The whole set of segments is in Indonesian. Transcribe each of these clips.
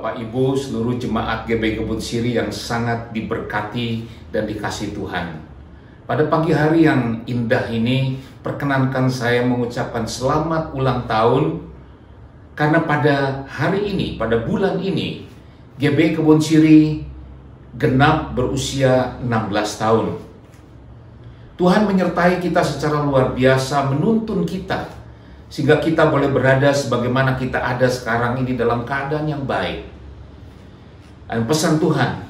Bapak Ibu, seluruh jemaat GBI Kebun Siri yang sangat diberkati dan dikasihi Tuhan. Pada pagi hari yang indah ini, perkenankan saya mengucapkan selamat ulang tahun, karena pada hari ini, pada bulan ini, GBI Kebun Siri genap berusia 16 tahun. Tuhan menyertai kita secara luar biasa, menuntun kita, sehingga kita boleh berada sebagaimana kita ada sekarang ini dalam keadaan yang baik. Dan pesan Tuhan,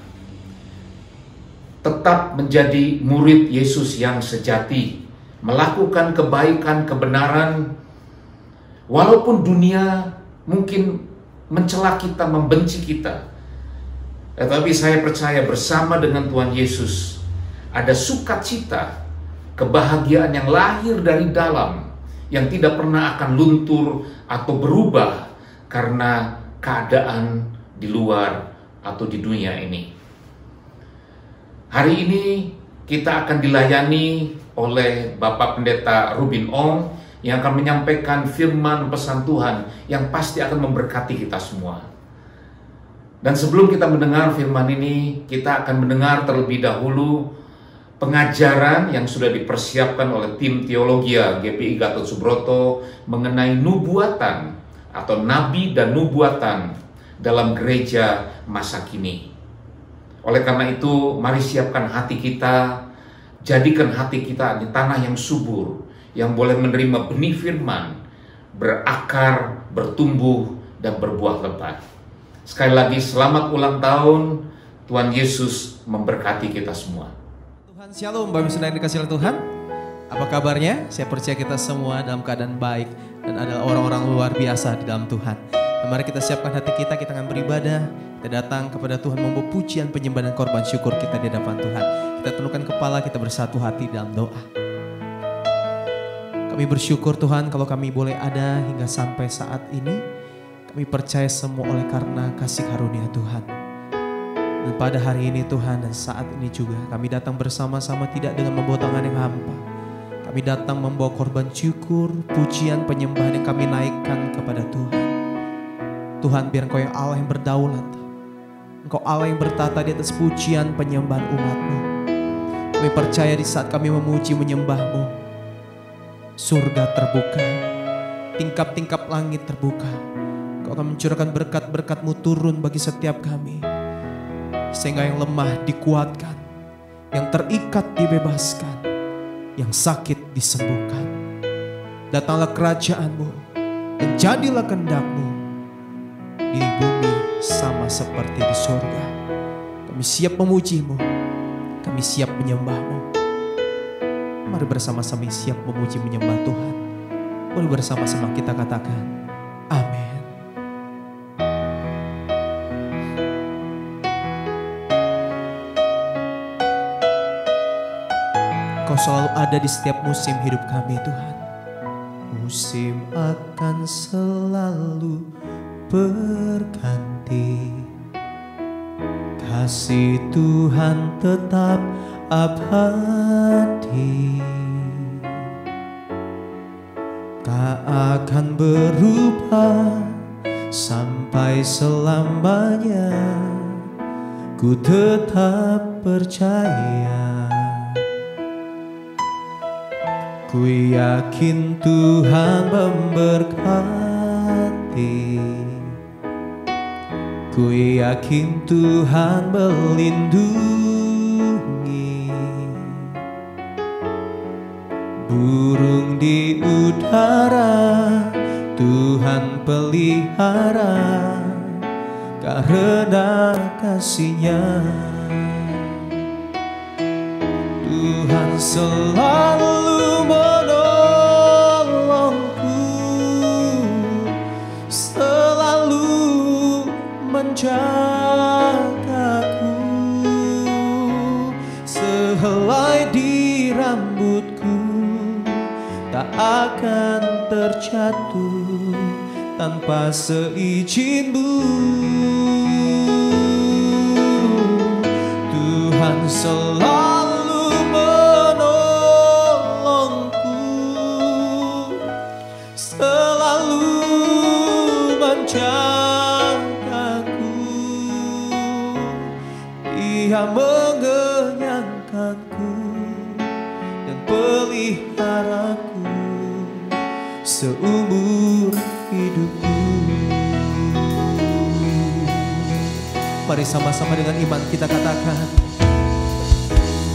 tetap menjadi murid Yesus yang sejati, melakukan kebaikan, kebenaran, walaupun dunia mungkin mencela kita, membenci kita. Tetapi saya percaya bersama dengan Tuhan Yesus ada sukacita, kebahagiaan yang lahir dari dalam, yang tidak pernah akan luntur atau berubah karena keadaan di luar atau di dunia ini. Hari ini kita akan dilayani oleh Bapak Pendeta Rubin Ong yang akan menyampaikan firman pesan Tuhan yang pasti akan memberkati kita semua. Dan sebelum kita mendengar firman ini, kita akan mendengar terlebih dahulu pengajaran yang sudah dipersiapkan oleh tim teologi GPI Gatot Subroto mengenai nubuatan atau nabi dan nubuatan dalam gereja masa kini. Oleh karena itu, mari siapkan hati kita, jadikan hati kita di tanah yang subur, yang boleh menerima benih firman, berakar, bertumbuh, dan berbuah lebat. Sekali lagi, selamat ulang tahun. Tuhan Yesus memberkati kita semua. Shalom, Bapak Saudara yang dikasihi oleh Tuhan. Apa kabarnya? Saya percaya kita semua dalam keadaan baik dan adalah orang-orang luar biasa di dalam Tuhan. Dan mari kita siapkan hati kita akan beribadah. Kita datang kepada Tuhan membawa pujian, penyembahan, dan korban syukur kita di hadapan Tuhan. Kita tundukkan kepala, kita bersatu hati dalam doa. Kami bersyukur Tuhan kalau kami boleh ada hingga sampai saat ini. Kami percaya semua oleh karena kasih karunia Tuhan. Dan pada hari ini Tuhan dan saat ini juga kami datang bersama-sama tidak dengan membawa tangan yang hampa. Kami datang membawa korban syukur, pujian, penyembahan yang kami naikkan kepada Tuhan. Tuhan, biar Engkau yang Allah yang berdaulat. Engkau Allah yang bertata di atas pujian penyembahan umat-Mu. Kami percaya di saat kami memuji menyembah-Mu, surga terbuka, tingkap-tingkap langit terbuka. Engkau akan mencurahkan berkat-berkat-Mu turun bagi setiap kami. Sehingga yang lemah dikuatkan, yang terikat dibebaskan, yang sakit disembuhkan. Datanglah kerajaan-Mu dan jadilah kehendak-Mu di bumi sama seperti di surga. Kami siap memuji-Mu, kami siap menyembah-Mu. Mari bersama-sama siap memuji menyembah Tuhan. Boleh bersama-sama kita katakan amin. Kau selalu ada di setiap musim hidup kami Tuhan. Musim akan selalu berganti, kasih Tuhan tetap abadi, tak akan berubah sampai selamanya. Ku tetap percaya. Ku yakin Tuhan memberkati, ku yakin Tuhan melindungi. Burung di udara Tuhan pelihara karena kasih-Nya. Tuhan selalu menolongku, selalu menjagaku. Sehelai di rambutku tak akan terjatuh tanpa seizin-Mu. Tuhan selalu menolongku, selalu menjagaku. Dia mengenyangkanku dan peliharaku seumur hidupku. Mari sama-sama dengan iman kita katakan,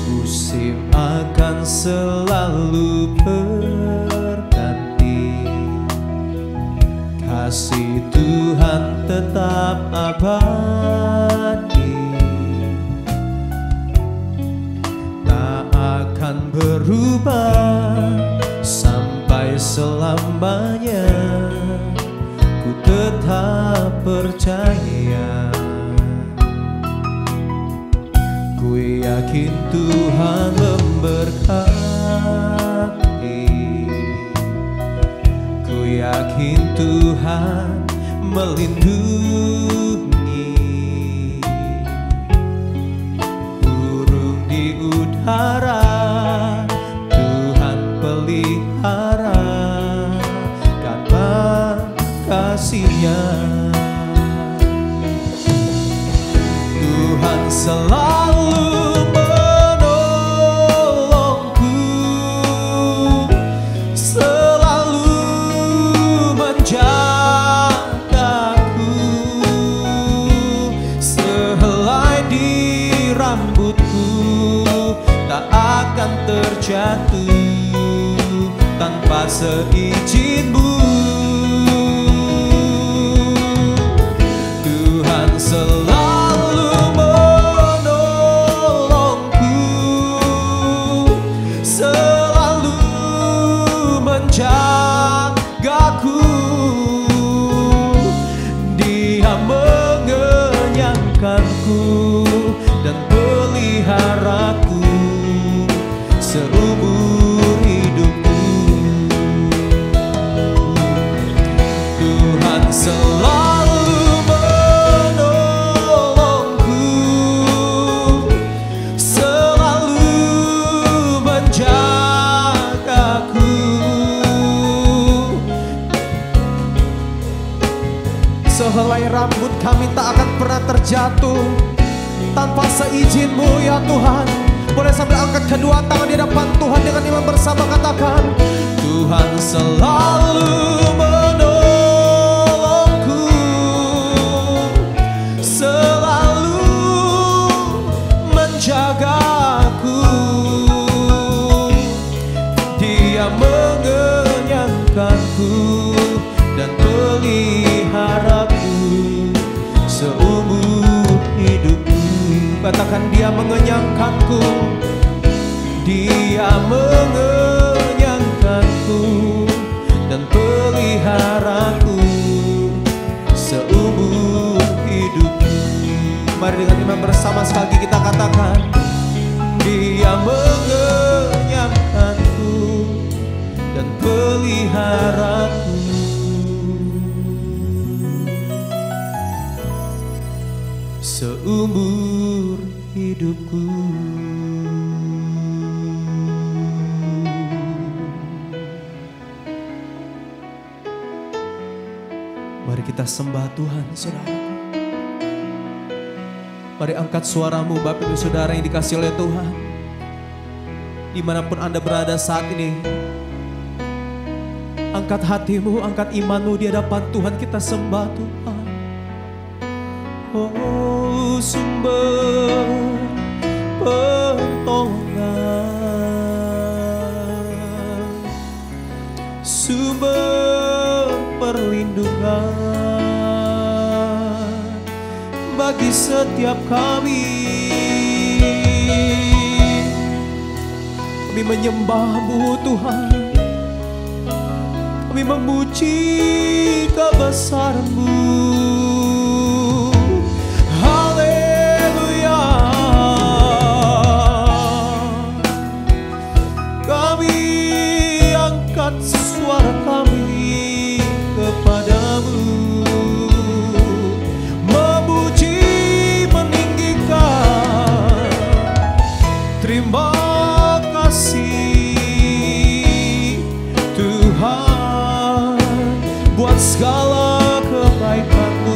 musim akan selalu berganti, kasih Tuhan tetap abadi, tak akan berubah sampai selamanya. Ku tetap percaya, ku yakin Tuhan memberkati, ku yakin Tuhan melindungi. Burung di udara Tuhan pelihara karena kasih-Nya. Tuhan selalu menolongku, selalu menjagaku, sehelai di rambutku tak akan terjatuh tanpa seizin-Mu. Tuhan selalu menolongku, selalu menjagaku, Dia mengenyangkanku dan peliharaku seumur hidupku. Tuhan selalu menolongku, selalu menjagaku, sehelai rambut kami tak akan pernah terjatuh tanpa seizin-Mu ya Tuhan. Boleh sambil angkat kedua tangan di depan Tuhan dengan iman bersama katakan, Tuhan selalu menolongku, selalu menjagaku, Dia mengenyangkanku dan peliharaku seumur hidupku. Katakan, Dia mengenyangkanku, Dia mengenyangkanku dan peliharaku seumur hidupku. Mari dengan iman bersama sekali lagi kita katakan, Dia mengenyangkanku dan peliharaku seumur hidupku. Mari kita sembah Tuhan, saudaraku. Mari angkat suaramu, Bapak Ibu Saudara yang dikasihi oleh Tuhan. Dimanapun Anda berada saat ini, angkat hatimu, angkat imanmu di hadapan Tuhan. Kita sembah Tuhan. Oh, sumber pertolongan, sumber perlindungan bagi setiap kami. Kami menyembah-Mu Tuhan, kami memuji kebesaran-Mu. Haleluya, kami angkat suara kami kepada-Mu, memuji, meninggikan, terima Tuhan buat segala kebaikan-Mu.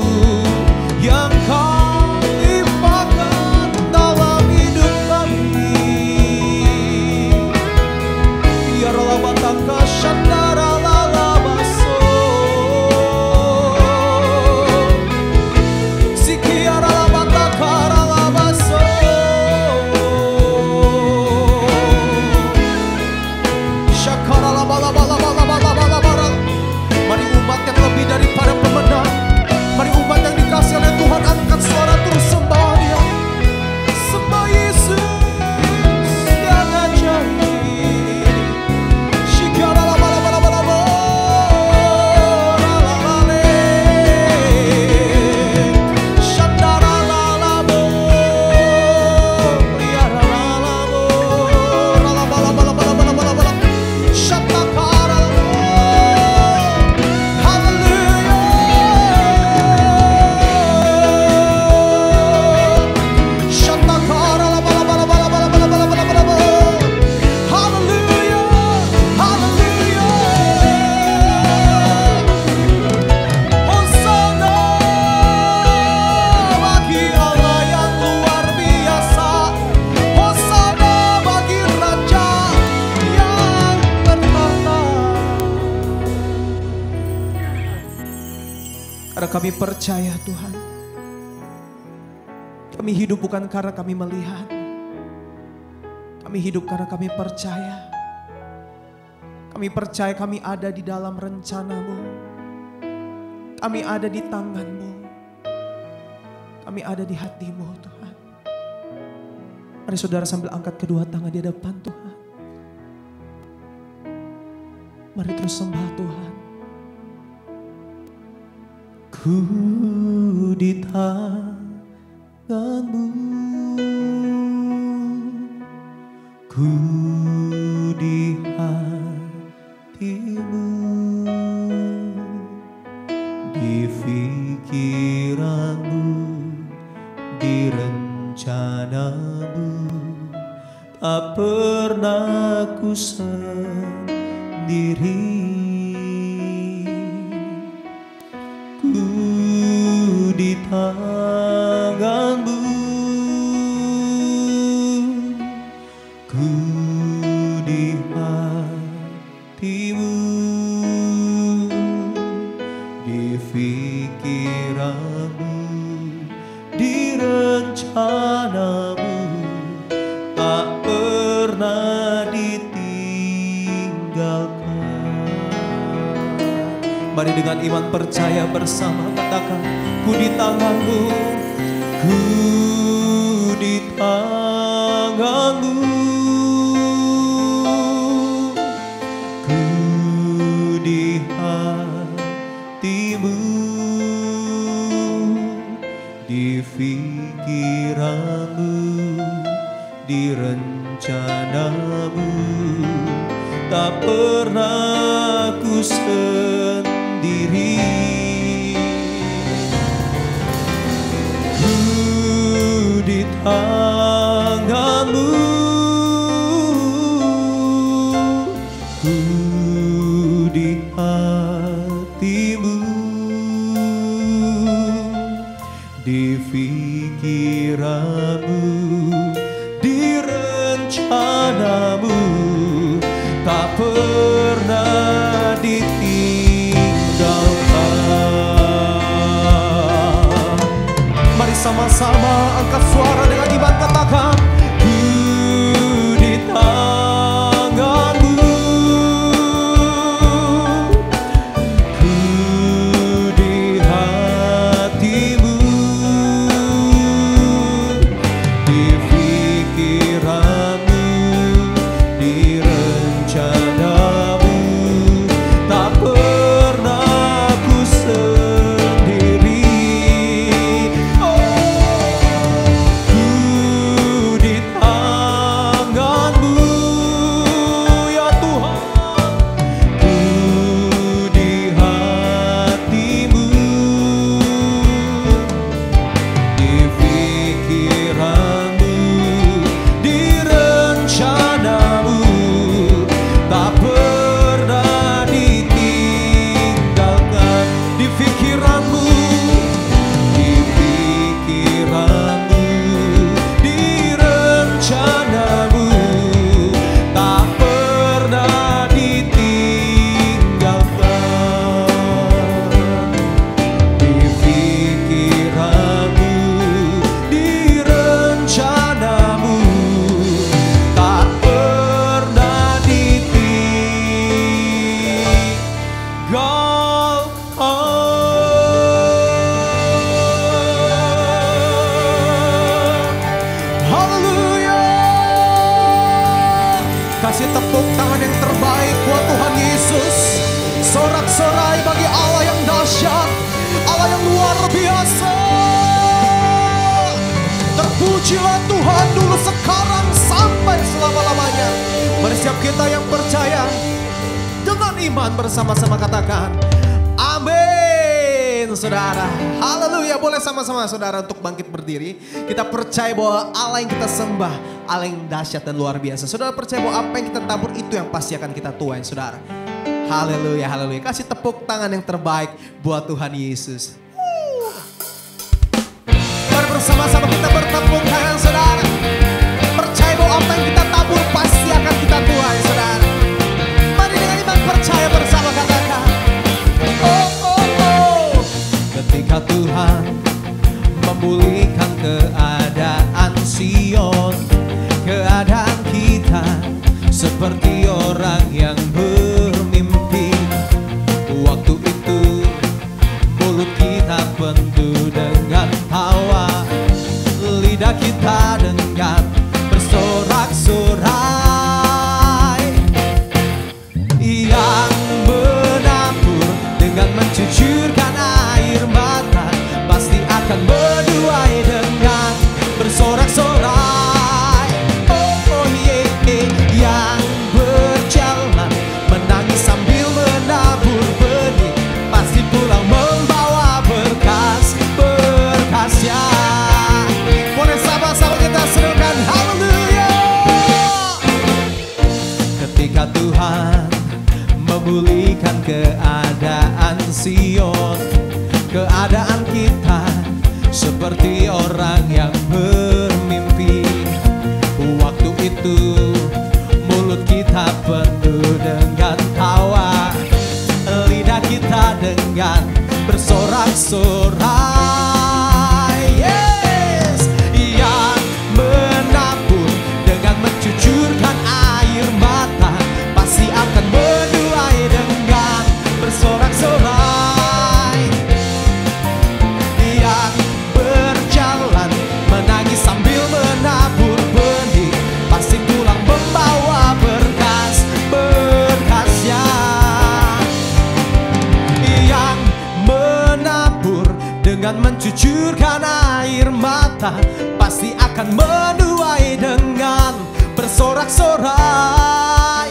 Kami percaya Tuhan. Kami hidup bukan karena kami melihat. Kami hidup karena kami percaya. Kami percaya kami ada di dalam rencana-Mu. Kami ada di tangan-Mu. Kami ada di hati-Mu Tuhan. Mari saudara sambil angkat kedua tangan di depan Tuhan. Mari terus sembah Tuhan. Ku di tangan-Mu, ku di hati-Mu, di pikiran-Mu, di rencana-Mu, tak pernah ku sendiri. Ku di tangan-Mu, ku di hati-Mu, di pikiran-Mu, di rencana-Mu, tak pernah ditinggalkan. Mari dengan iman percaya bersama katakan, ku di tangan-Mu, ku di tangan-Mu, ku di hati-Mu, di pikiran-Mu, di rencana-Mu, tak pernah ku sendiri. Ku di tangan-Mu, ku di hati-Mu, di pikiran-Mu, di rencana-Mu, tak pernah ditinggalkan. Mari sama-sama angkat suara dengan iman katakan, ku di tangan-Mu, ku di hati-Mu, di pikiran-Mu, di rencana-Mu, tak pernah ku sendiri. Ku di tangan-Mu, ya Tuhan, ku di hati-Mu, di pikiran-Mu, di rencana-Mu, tak pernah ditinggalkan. Di pikiran-Mu, di pikiran-Mu, di rencana-Mu, tak pernah ditinggalkan. Di pikiran-Mu, di rencana-Mu, tak pernah ditinggalkan. Haleluya. Kasih tepuk tangan yang terbaik buat Tuhan Yesus. Sorak-sorai bagi Allah yang dahsyat, Allah yang luar biasa. Terpujilah Tuhan dulu, sekarang, sampai selama-lamanya. Mari siap kita yang percaya dengan iman bersama-sama katakan amin, saudara. Haleluya. Boleh sama-sama saudara untuk bangkit berdiri. Kita percaya bahwa Allah yang kita sembah, Allah yang dahsyat dan luar biasa. Saudara percaya bahwa apa yang kita tabur itu yang pasti akan kita tuai, saudara. Haleluya, haleluya. Kasih tepuk tangan yang terbaik buat Tuhan Yesus. Mari bersama-sama kita bertepuk tangan, saudara. Percaya bahwa apa yang kita tabur pasti akan kita tuai, saudara. Mari dengan iman percaya bersama katakan, oh, oh, oh. Ketika seperti orang yang bermimpi. Waktu itu mulut kita penuh dengan tawa, lidah kita dengan bersorak-sorai. Yang menabur dengan mencucurkan air mata pasti akan menuai dengan bersorak-sorai. Oh yeah, yang berjalan menangis sambil menabur benih pasti pulang membawa berkas-berkasnya. Boleh sama-sama kita serukan haleluya. Ketika Tuhan memulihkan keadaan Sion, keadaan kita seperti orang yang bermimpi. Waktu itu mulut kita penuh dengan tawa, lidah kita dengan bersorak-sorai. Yes, yang menabur dengan mencucurkan air mata pasti akan menuai dengan bersorak-sorai. Yang berjalan menangis sambil menabur benih pasti pulang membawa berkas-berkasnya. Yang menabur dengan mencucurkan air mata pasti akan menuai dengan bersorak-sorai.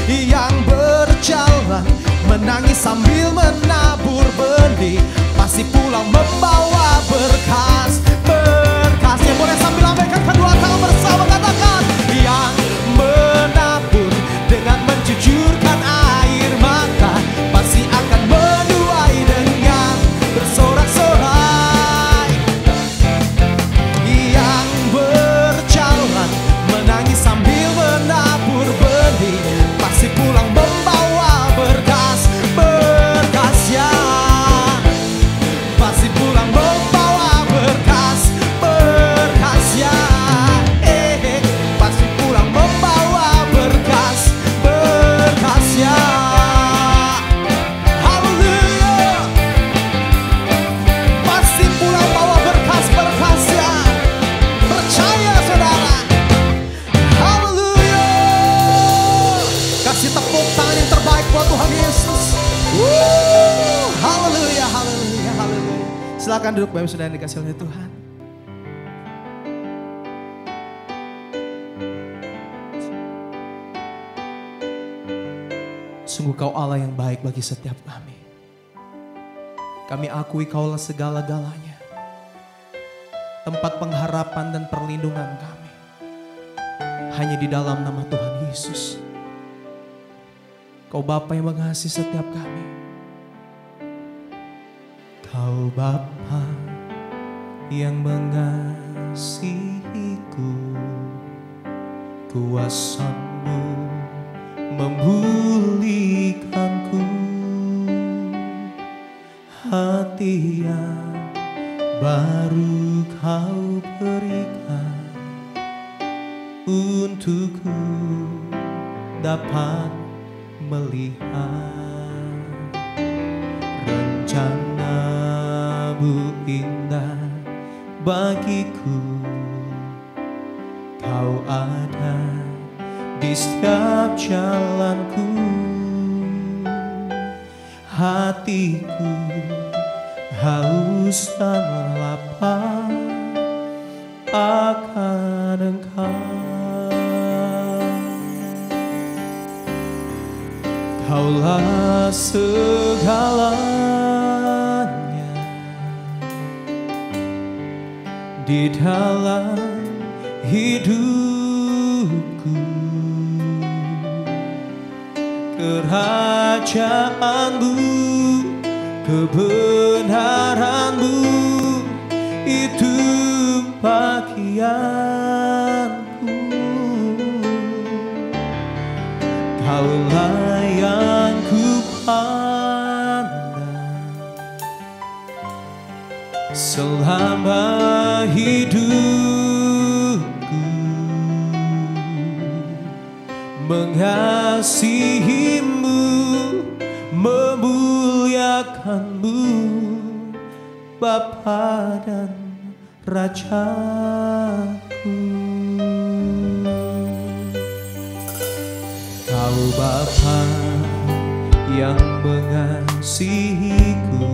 Yang berjalan menangis sambil menabur benih pasti pulang membawa berkas-berkasnya. Boleh sambil lambaikan kedua tangan bersama katakan, yang menabur dengan mencucurkan air mata pasti akan menuai dengan bersorak-sorai. Yang berjalan menangis sambil menabur benih pasti pulang membawa berkas-berkasnya. Pasti pulang membawa berkas-berkasnya. Pasti pulang membawa berkas-berkasnya. Haleluya. Pasti pulang bawa berkas-berkasnya. Percaya saudara. Haleluya. Kasih tepuk tangan yang terbaik buat Tuhan Yesus. Haleluya, haleluya, haleluya. Silakan duduk Bapak Saudara yang dikasihi oleh Tuhan. Sungguh Kau Allah yang baik bagi setiap kami. Kami akui Kaulah segala-galanya, tempat pengharapan dan perlindungan kami hanya di dalam nama Tuhan Yesus. Kau Bapa yang mengasihi setiap kami. Kau Bapa yang mengasihiku, kuasa-Mu memulihkanku. Hati yang baru Kau berikan untukku dapat melihat rencana-Mu indah bagiku. Kau ada di setiap jalanku. Hatiku haus dan lapar akan Engkau. Kaulah segalanya di dalam hidupku. Kerajaan-Mu, kebenaran-Mu, itu bagianku. Kaulah yang ku pandang selama hidupku. mengasihimu, memuliakanmu, Bapa dan Rajaku. Kau Bapa yang mengasihiku,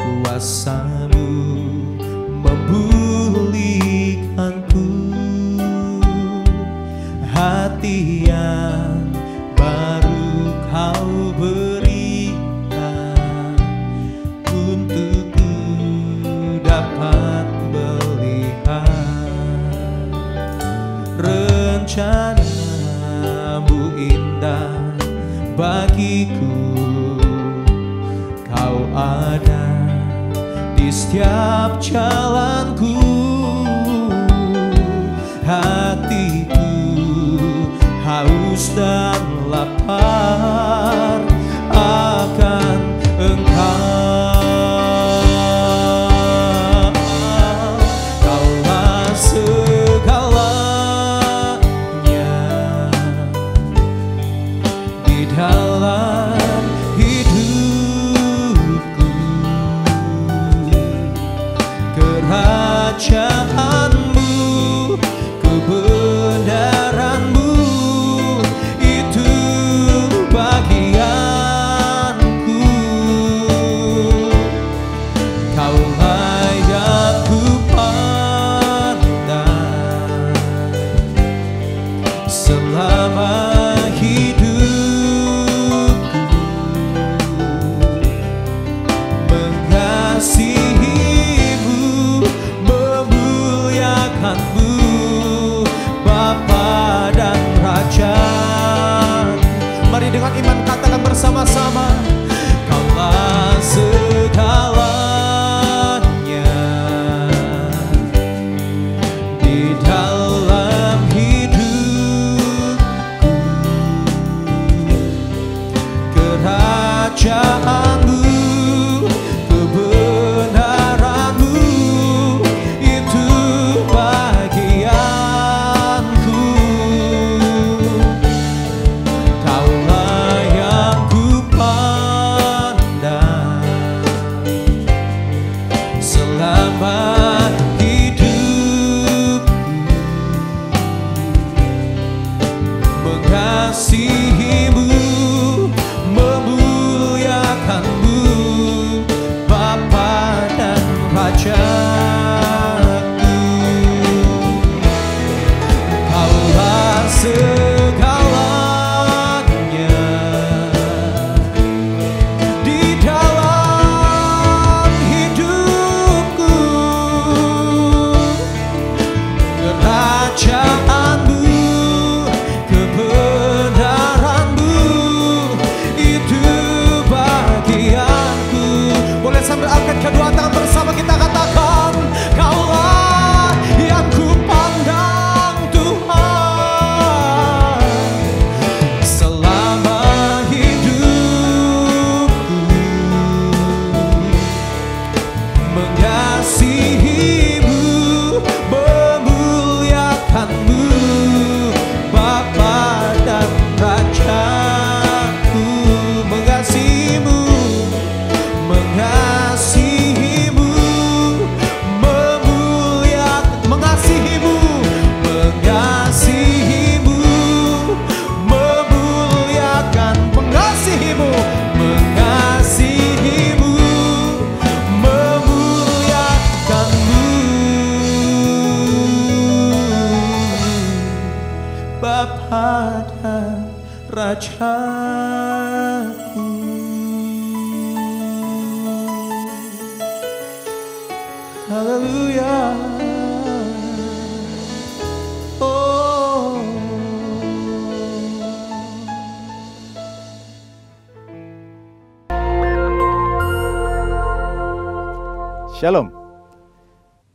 kuasa-Mu memulihkanku, hati yang baru Kau berikan, untukku dapat melihat rencana-Mu indah bagiku. Kau ada di setiap jalanku, hatiku haus dan lapar akan Engkau. Kaulah segalanya di dalam hidupku, kerajaan-Mu, kebenaran-Mu, itu bagianku. Kaulah yang ku pandang selama hidupku, mengasihimu, memuliakanmu, Bapa dan Raja. Mari dengan iman katakan bersama-sama, Kaulah segalanya di dalam hidupku, kerajaan-Mu, kebenaran-Mu, itu bagianku. Kaulah yang ku pandang selama hidupku, mengasihimu, memuliakanmu, Bapa dan Rajaku. Kaulah segalanya di dalam hidupku, kerajaan-Mu, kebenaran-Mu, itu bagianku. Boleh sambil angkat kedua tangan bersama kita katakan, Kaulah yang ku pandang Tuhan selama hidupku, mengasihimu, memuliakanmu, Bapa dan Rajaku. Mengasihimu, mengasihimu, mengasihimu, mengasihimu, memuliakan, mengasihimu, mengasihimu, memuliakanmu, Bapa dan Rajaku. Haleluya. Oh. Shalom.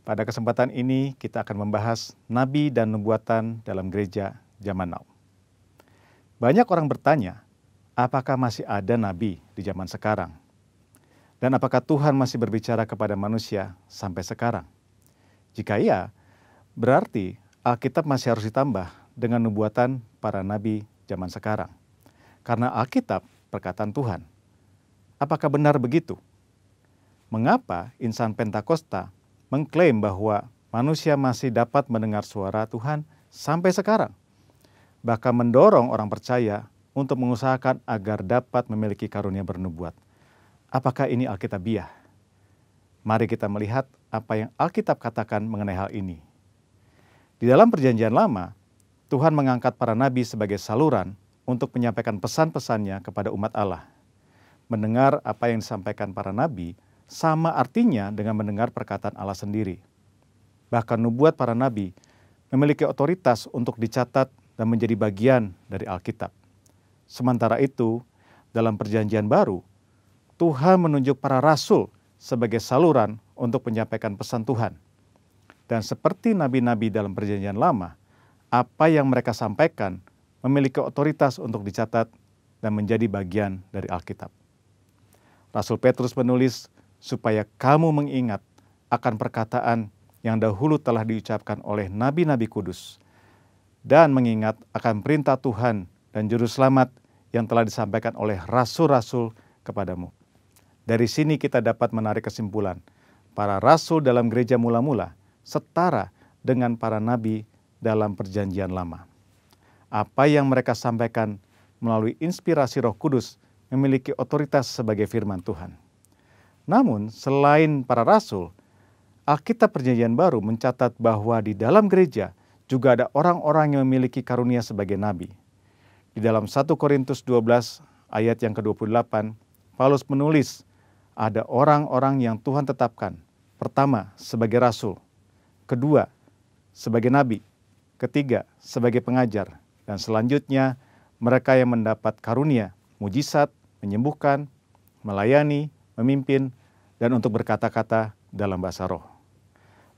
Pada kesempatan ini kita akan membahas nabi dan nubuatan dalam gereja zaman now. Banyak orang bertanya, apakah masih ada nabi di zaman sekarang? Dan apakah Tuhan masih berbicara kepada manusia sampai sekarang? Jika iya, berarti Alkitab masih harus ditambah dengan nubuatan para nabi zaman sekarang. Karena Alkitab perkataan Tuhan. Apakah benar begitu? Mengapa insan Pentakosta mengklaim bahwa manusia masih dapat mendengar suara Tuhan sampai sekarang? Bahkan mendorong orang percaya untuk mengusahakan agar dapat memiliki karunia bernubuat. Apakah ini Alkitabiah? Mari kita melihat apa yang Alkitab katakan mengenai hal ini. Di dalam Perjanjian Lama, Tuhan mengangkat para nabi sebagai saluran untuk menyampaikan pesan-pesannya kepada umat Allah. Mendengar apa yang disampaikan para nabi sama artinya dengan mendengar perkataan Allah sendiri. Bahkan nubuat para nabi memiliki otoritas untuk dicatat dan menjadi bagian dari Alkitab. Sementara itu, dalam Perjanjian Baru, Tuhan menunjuk para rasul sebagai saluran untuk menyampaikan pesan Tuhan. Dan seperti nabi-nabi dalam Perjanjian Lama, apa yang mereka sampaikan memiliki otoritas untuk dicatat dan menjadi bagian dari Alkitab. Rasul Petrus menulis supaya kamu mengingat akan perkataan yang dahulu telah diucapkan oleh nabi-nabi kudus dan mengingat akan perintah Tuhan dan juru selamat yang telah disampaikan oleh rasul-rasul kepadamu. Dari sini kita dapat menarik kesimpulan, para rasul dalam gereja mula-mula setara dengan para nabi dalam Perjanjian Lama. Apa yang mereka sampaikan melalui inspirasi Roh Kudus memiliki otoritas sebagai firman Tuhan. Namun, selain para rasul, Alkitab Perjanjian Baru mencatat bahwa di dalam gereja juga ada orang-orang yang memiliki karunia sebagai nabi. Di dalam 1 Korintus 12 ayat yang ke-28, Paulus menulis, ada orang-orang yang Tuhan tetapkan. Pertama, sebagai rasul. Kedua, sebagai nabi. Ketiga, sebagai pengajar. Dan selanjutnya, mereka yang mendapat karunia, mujizat, menyembuhkan, melayani, memimpin, dan untuk berkata-kata dalam bahasa roh.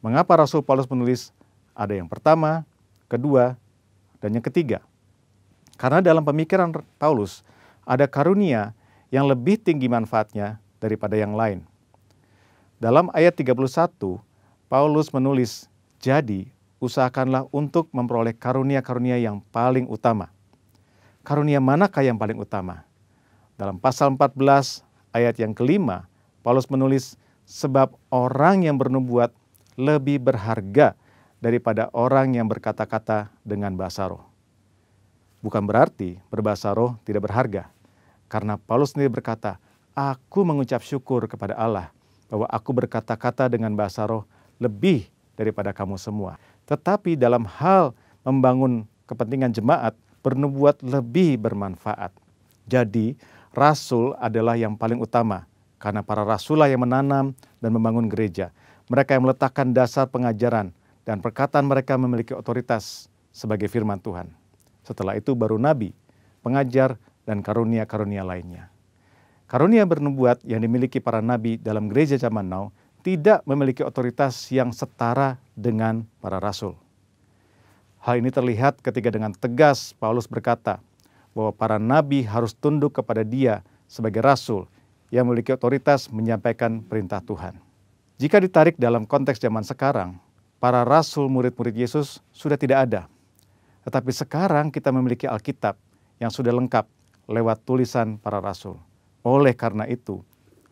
Mengapa Rasul Paulus menulis ada yang pertama, kedua, dan yang ketiga? Karena dalam pemikiran Paulus ada karunia yang lebih tinggi manfaatnya daripada yang lain. Dalam ayat 31, Paulus menulis, jadi usahakanlah untuk memperoleh karunia-karunia yang paling utama. Karunia manakah yang paling utama? Dalam pasal 14 ayat yang kelima, Paulus menulis, sebab orang yang bernubuat lebih berharga daripada orang yang berkata-kata dengan bahasa roh. Bukan berarti berbahasa roh tidak berharga. Karena Paulus sendiri berkata, aku mengucap syukur kepada Allah bahwa aku berkata-kata dengan bahasa roh lebih daripada kamu semua. Tetapi dalam hal membangun kepentingan jemaat, bernubuat lebih bermanfaat. Jadi, rasul adalah yang paling utama. Karena para rasul lah yang menanam dan membangun gereja. Mereka yang meletakkan dasar pengajaran dan perkataan mereka memiliki otoritas sebagai firman Tuhan. Setelah itu baru nabi, pengajar, dan karunia-karunia lainnya. Karunia bernubuat yang dimiliki para nabi dalam gereja zaman now tidak memiliki otoritas yang setara dengan para rasul. Hal ini terlihat ketika dengan tegas Paulus berkata bahwa para nabi harus tunduk kepada dia sebagai rasul yang memiliki otoritas menyampaikan perintah Tuhan. Jika ditarik dalam konteks zaman sekarang, para rasul murid-murid Yesus sudah tidak ada. Tetapi sekarang kita memiliki Alkitab yang sudah lengkap lewat tulisan para rasul. Oleh karena itu,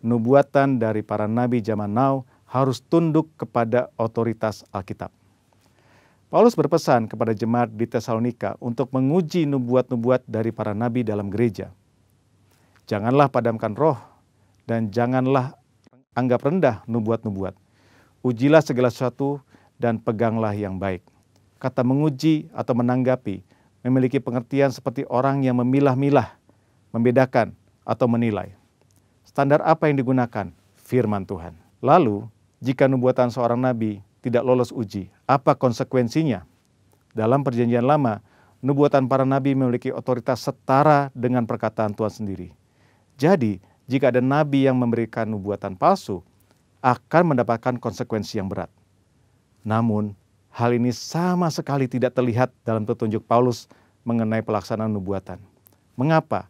nubuatan dari para nabi zaman now harus tunduk kepada otoritas Alkitab. Paulus berpesan kepada jemaat di Tesalonika untuk menguji nubuat-nubuat dari para nabi dalam gereja. Janganlah padamkan roh dan janganlah anggap rendah nubuat-nubuat. Ujilah segala sesuatu dan peganglah yang baik. Kata menguji atau menanggapi memiliki pengertian seperti orang yang memilah-milah, membedakan, atau menilai. Standar apa yang digunakan? Firman Tuhan. Lalu, jika nubuatan seorang nabi tidak lolos uji, apa konsekuensinya? Dalam Perjanjian Lama, nubuatan para nabi memiliki otoritas setara dengan perkataan Tuhan sendiri. Jadi, jika ada nabi yang memberikan nubuatan palsu, akan mendapatkan konsekuensi yang berat. Namun, hal ini sama sekali tidak terlihat dalam petunjuk Paulus mengenai pelaksanaan nubuatan. Mengapa?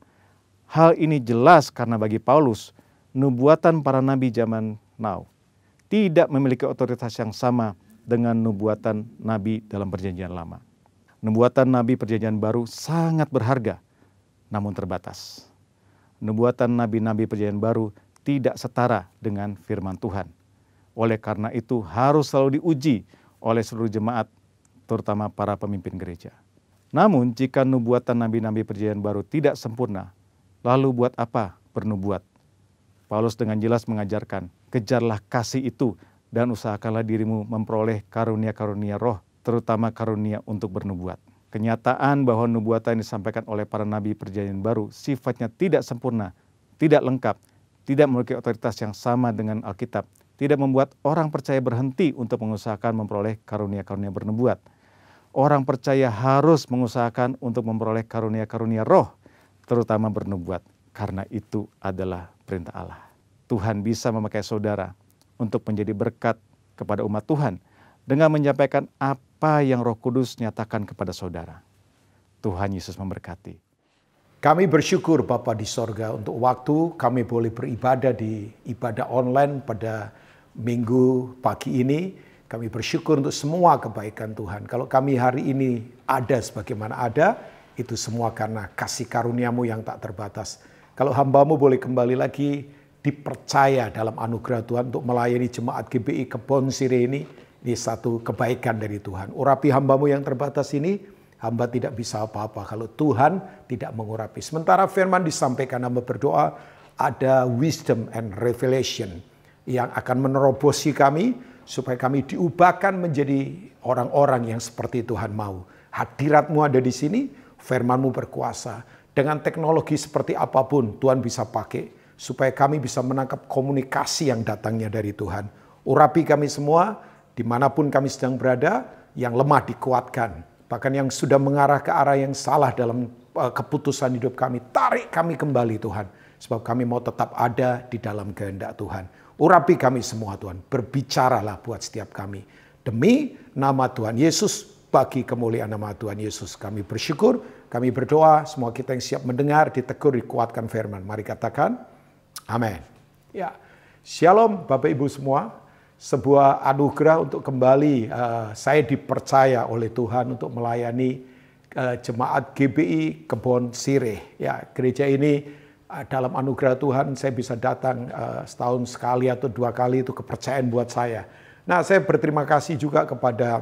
Hal ini jelas karena bagi Paulus, nubuatan para nabi zaman now tidak memiliki otoritas yang sama dengan nubuatan nabi dalam Perjanjian Lama. Nubuatan Nabi Perjanjian Baru sangat berharga, namun terbatas. Nubuatan Nabi-Nabi Perjanjian Baru tidak setara dengan firman Tuhan. Oleh karena itu harus selalu diuji oleh seluruh jemaat, terutama para pemimpin gereja. Namun jika nubuatan Nabi-Nabi Perjanjian Baru tidak sempurna, lalu buat apa bernubuat? Paulus dengan jelas mengajarkan, kejarlah kasih itu dan usahakanlah dirimu memperoleh karunia-karunia roh, terutama karunia untuk bernubuat. Kenyataan bahwa nubuatan yang disampaikan oleh para nabi Perjanjian Baru sifatnya tidak sempurna, tidak lengkap, tidak memiliki otoritas yang sama dengan Alkitab, tidak membuat orang percaya berhenti untuk mengusahakan memperoleh karunia-karunia bernubuat. Orang percaya harus mengusahakan untuk memperoleh karunia-karunia roh, terutama bernubuat, karena itu adalah perintah Allah. Tuhan bisa memakai saudara untuk menjadi berkat kepada umat Tuhan dengan menyampaikan apa yang Roh Kudus nyatakan kepada saudara. Tuhan Yesus memberkati. Kami bersyukur Bapa di sorga untuk waktu kami boleh beribadah di ibadah online pada minggu pagi ini. Kami bersyukur untuk semua kebaikan Tuhan. Kalau kami hari ini ada sebagaimana ada, itu semua karena kasih karunia-Mu yang tak terbatas. Kalau hamba-Mu boleh kembali lagi dipercaya dalam anugerah Tuhan untuk melayani jemaat GBI Kebon Sirih ini satu kebaikan dari Tuhan. Urapi hamba-Mu yang terbatas ini, hamba tidak bisa apa-apa kalau Tuhan tidak mengurapi. Sementara firman disampaikan, hamba berdoa ada wisdom and revelation yang akan menerobosi kami, supaya kami diubahkan menjadi orang-orang yang seperti Tuhan mau. Hadirat-Mu ada di sini, firman-Mu berkuasa. Dengan teknologi seperti apapun Tuhan bisa pakai, supaya kami bisa menangkap komunikasi yang datangnya dari Tuhan. Urapi kami semua, dimanapun kami sedang berada, yang lemah dikuatkan. Bahkan yang sudah mengarah ke arah yang salah dalam keputusan hidup kami, tarik kami kembali Tuhan. Sebab kami mau tetap ada di dalam kehendak Tuhan. Urapi kami semua Tuhan, berbicaralah buat setiap kami. Demi nama Tuhan Yesus, bagi kemuliaan nama Tuhan Yesus. Kami bersyukur, kami berdoa, semua kita yang siap mendengar, ditegur, dikuatkan firman. Mari katakan, amin. Ya, shalom Bapak Ibu semua. Sebuah anugerah untuk kembali saya dipercaya oleh Tuhan untuk melayani jemaat GBI Kebon Sirih. Ya, gereja ini dalam anugerah Tuhan saya bisa datang setahun sekali atau 2 kali, itu kepercayaan buat saya. Nah, saya berterima kasih juga kepada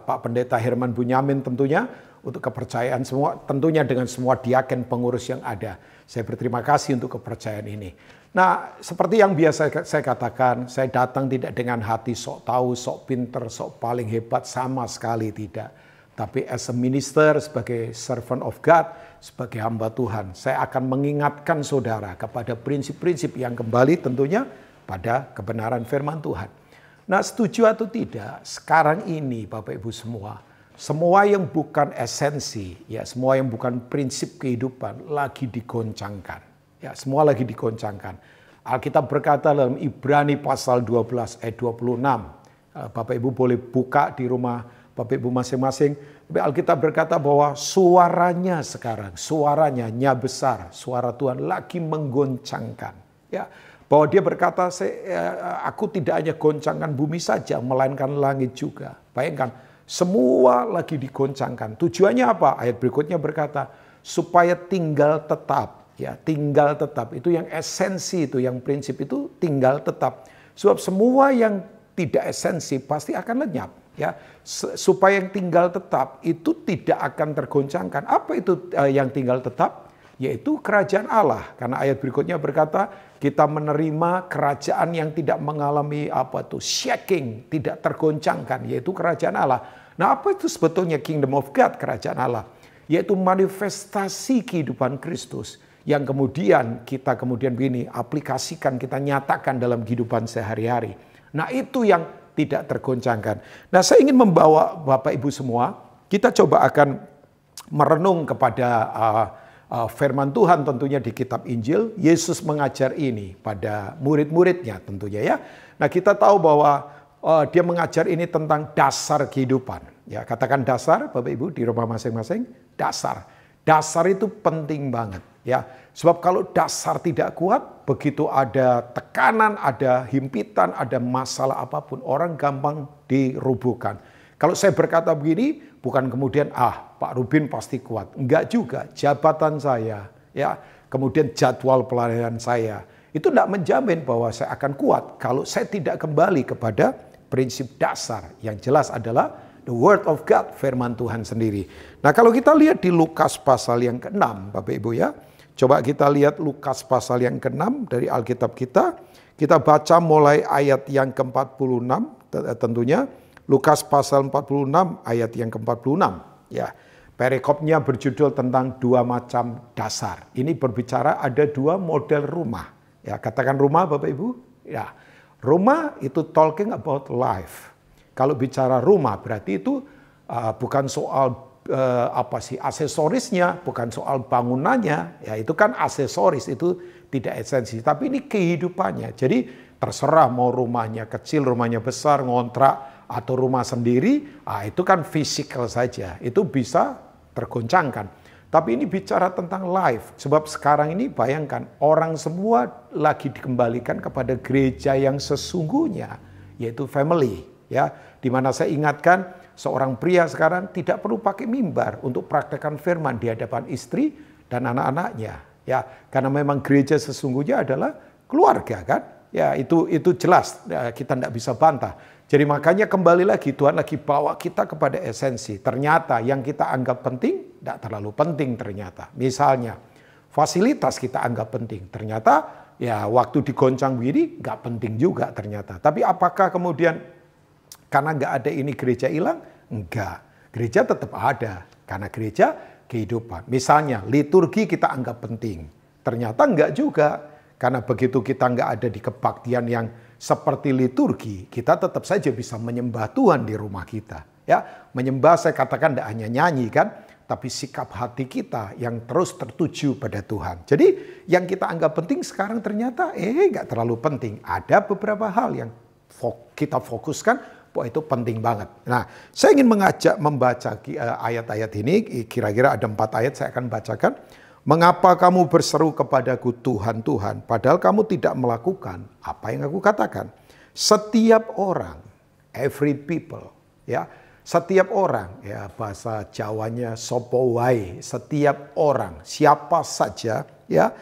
Pak Pendeta Herman Bunyamin tentunya untuk kepercayaan semua, tentunya dengan semua diaken pengurus yang ada. Saya berterima kasih untuk kepercayaan ini. Nah, seperti yang biasa saya katakan, saya datang tidak dengan hati sok tahu, sok pinter, sok paling hebat, sama sekali tidak. Tapi as a minister, sebagai servant of God, sebagai hamba Tuhan, saya akan mengingatkan saudara kepada prinsip-prinsip yang kembali tentunya pada kebenaran firman Tuhan. Nah, setuju atau tidak, sekarang ini Bapak Ibu semua yang bukan esensi, ya semua yang bukan prinsip kehidupan lagi digoncangkan. Ya, semua lagi digoncangkan. Alkitab berkata dalam Ibrani pasal 12 ayat 26. Bapak Ibu boleh buka di rumah Bapak Ibu masing-masing. Tapi Alkitab berkata bahwa suaranya sekarang, suaranya besar, suara Tuhan lagi menggoncangkan. Ya, bahwa dia berkata, aku tidak hanya goncangkan bumi saja, melainkan langit juga. Bayangkan, semua lagi digoncangkan. Tujuannya apa? Ayat berikutnya berkata, supaya tinggal tetap. Ya, tinggal tetap. Itu yang esensi, itu yang prinsip itu tinggal tetap. Sebab semua yang tidak esensi pasti akan lenyap. Ya, supaya yang tinggal tetap itu tidak akan tergoncangkan. Apa itu yang tinggal tetap? Yaitu kerajaan Allah. Karena ayat berikutnya berkata, kita menerima kerajaan yang tidak mengalami shaking, tidak tergoncangkan, yaitu kerajaan Allah. Nah, apa itu sebetulnya kingdom of God, kerajaan Allah? Yaitu manifestasi kehidupan Kristus yang kemudian kita begini aplikasikan, kita nyatakan dalam kehidupan sehari-hari. Nah, itu yang tidak tergoncangkan. Nah, saya ingin membawa Bapak Ibu semua, kita coba akan merenung kepada firman Tuhan tentunya di kitab Injil. Yesus mengajar ini pada murid-muridnya tentunya ya. Nah, kita tahu bahwa dia mengajar ini tentang dasar kehidupan. Ya, katakan dasar Bapak Ibu di rumah masing-masing, dasar. Dasar itu penting banget ya. Sebab kalau dasar tidak kuat, begitu ada tekanan, ada himpitan, ada masalah apapun, orang gampang dirubuhkan. Kalau saya berkata begini, bukan kemudian Pak Rubin pasti kuat. Enggak juga. Jabatan saya, ya, kemudian jadwal pelayanan saya, itu tidak menjamin bahwa saya akan kuat kalau saya tidak kembali kepada prinsip dasar. Yang jelas adalah the word of God, firman Tuhan sendiri. Nah, kalau kita lihat di Lukas pasal yang ke-6, Bapak Ibu ya. Coba kita lihat Lukas pasal yang ke-6 dari Alkitab kita. Kita baca mulai ayat yang ke-46 tentunya. Lukas pasal 46 ayat yang ke-46. Ya, perikopnya berjudul tentang dua macam dasar. Ini berbicara ada dua model rumah. Ya, katakan rumah Bapak Ibu. Ya, rumah itu talking about life. Kalau bicara rumah berarti itu bukan soal aksesorisnya, bukan soal bangunannya, ya itu kan aksesoris, itu tidak esensi, tapi ini kehidupannya. Jadi terserah mau rumahnya kecil, rumahnya besar, ngontrak atau rumah sendiri, itu kan fisikal saja, itu bisa tergoncangkan. Tapi ini bicara tentang life, sebab sekarang ini bayangkan orang semua lagi dikembalikan kepada gereja yang sesungguhnya, yaitu family, ya, di mana saya ingatkan. Seorang pria sekarang tidak perlu pakai mimbar untuk praktekkan firman di hadapan istri dan anak-anaknya. Ya, karena memang gereja sesungguhnya adalah keluarga kan. Ya, itu jelas, kita tidak bisa bantah. Jadi makanya kembali lagi Tuhan lagi bawa kita kepada esensi. Ternyata yang kita anggap penting tidak terlalu penting ternyata. Misalnya fasilitas kita anggap penting. Ternyata ya waktu digoncang begini nggak penting juga ternyata. Tapi apakah kemudian karena nggak ada ini gereja hilang? Enggak. Gereja tetap ada. Karena gereja kehidupan. Misalnya liturgi kita anggap penting. Ternyata enggak juga. Karena begitu kita nggak ada di kebaktian yang seperti liturgi, kita tetap saja bisa menyembah Tuhan di rumah kita. Ya, menyembah saya katakan tidak hanya nyanyi kan, tapi sikap hati kita yang terus tertuju pada Tuhan. Jadi yang kita anggap penting sekarang ternyata nggak terlalu penting. Ada beberapa hal yang kita fokuskan. Bahwa itu penting banget. Nah, saya ingin mengajak membaca ayat-ayat ini, kira-kira ada 4 ayat saya akan bacakan. Mengapa kamu berseru kepadaku Tuhan, Tuhan, padahal kamu tidak melakukan apa yang aku katakan. Setiap orang, every people, ya, setiap orang, ya bahasa Jawanya sopo wae, setiap orang, siapa saja, ya,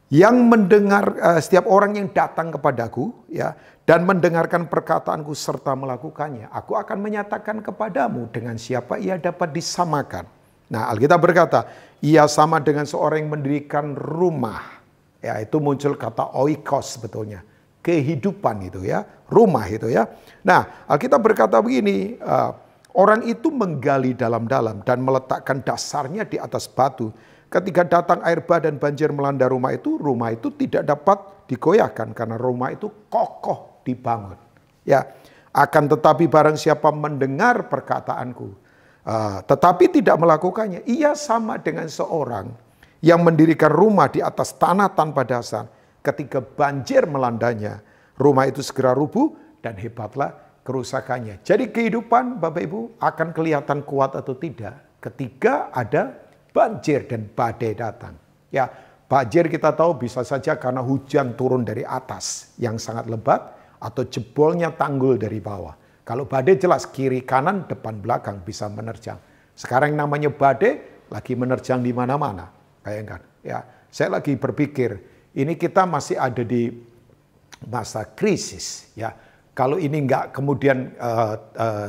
yang mendengar, setiap orang yang datang kepadaku, ya, dan mendengarkan perkataanku serta melakukannya, aku akan menyatakan kepadamu dengan siapa ia dapat disamakan. Nah, Alkitab berkata, ia sama dengan seorang yang mendirikan rumah. Ya, itu muncul kata oikos sebetulnya. Kehidupan itu ya, rumah itu ya. Nah, Alkitab berkata begini, orang itu menggali dalam-dalam dan meletakkan dasarnya di atas batu. Ketika datang air bah dan banjir melanda rumah itu tidak dapat digoyahkan karena rumah itu kokoh dibangun. Ya, akan tetapi barang siapa mendengar perkataanku, tetapi tidak melakukannya, ia sama dengan seorang yang mendirikan rumah di atas tanah tanpa dasar. Ketika banjir melandanya, rumah itu segera rubuh dan hebatlah kerusakannya. Jadi kehidupan Bapak Ibu akan kelihatan kuat atau tidak ketika ada banjir dan badai datang. Ya, banjir kita tahu bisa saja karena hujan turun dari atas yang sangat lebat atau jebolnya tanggul dari bawah. Kalau badai jelas kiri kanan depan belakang bisa menerjang. Sekarang yang namanya badai lagi menerjang di mana-mana. Bayangkan, ya. Saya lagi berpikir ini kita masih ada di masa krisis, ya. Kalau ini enggak kemudian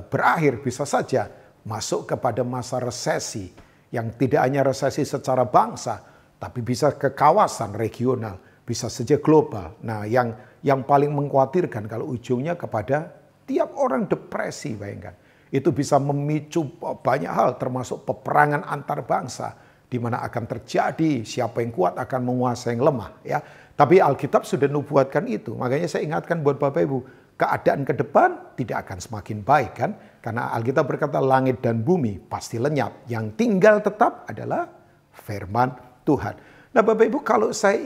berakhir bisa saja masuk kepada masa resesi yang tidak hanya resesi secara bangsa, tapi bisa ke kawasan regional, bisa saja global. Nah, yang paling mengkhawatirkan kalau ujungnya kepada tiap orang depresi, bayangkan. Itu bisa memicu banyak hal, termasuk peperangan antar bangsa, di mana akan terjadi siapa yang kuat akan menguasai yang lemah. Ya, tapi Alkitab sudah nubuatkan itu. Makanya saya ingatkan buat Bapak Ibu, keadaan ke depan tidak akan semakin baik kan? Karena Alkitab berkata langit dan bumi pasti lenyap. Yang tinggal tetap adalah firman Tuhan. Nah Bapak Ibu, kalau saya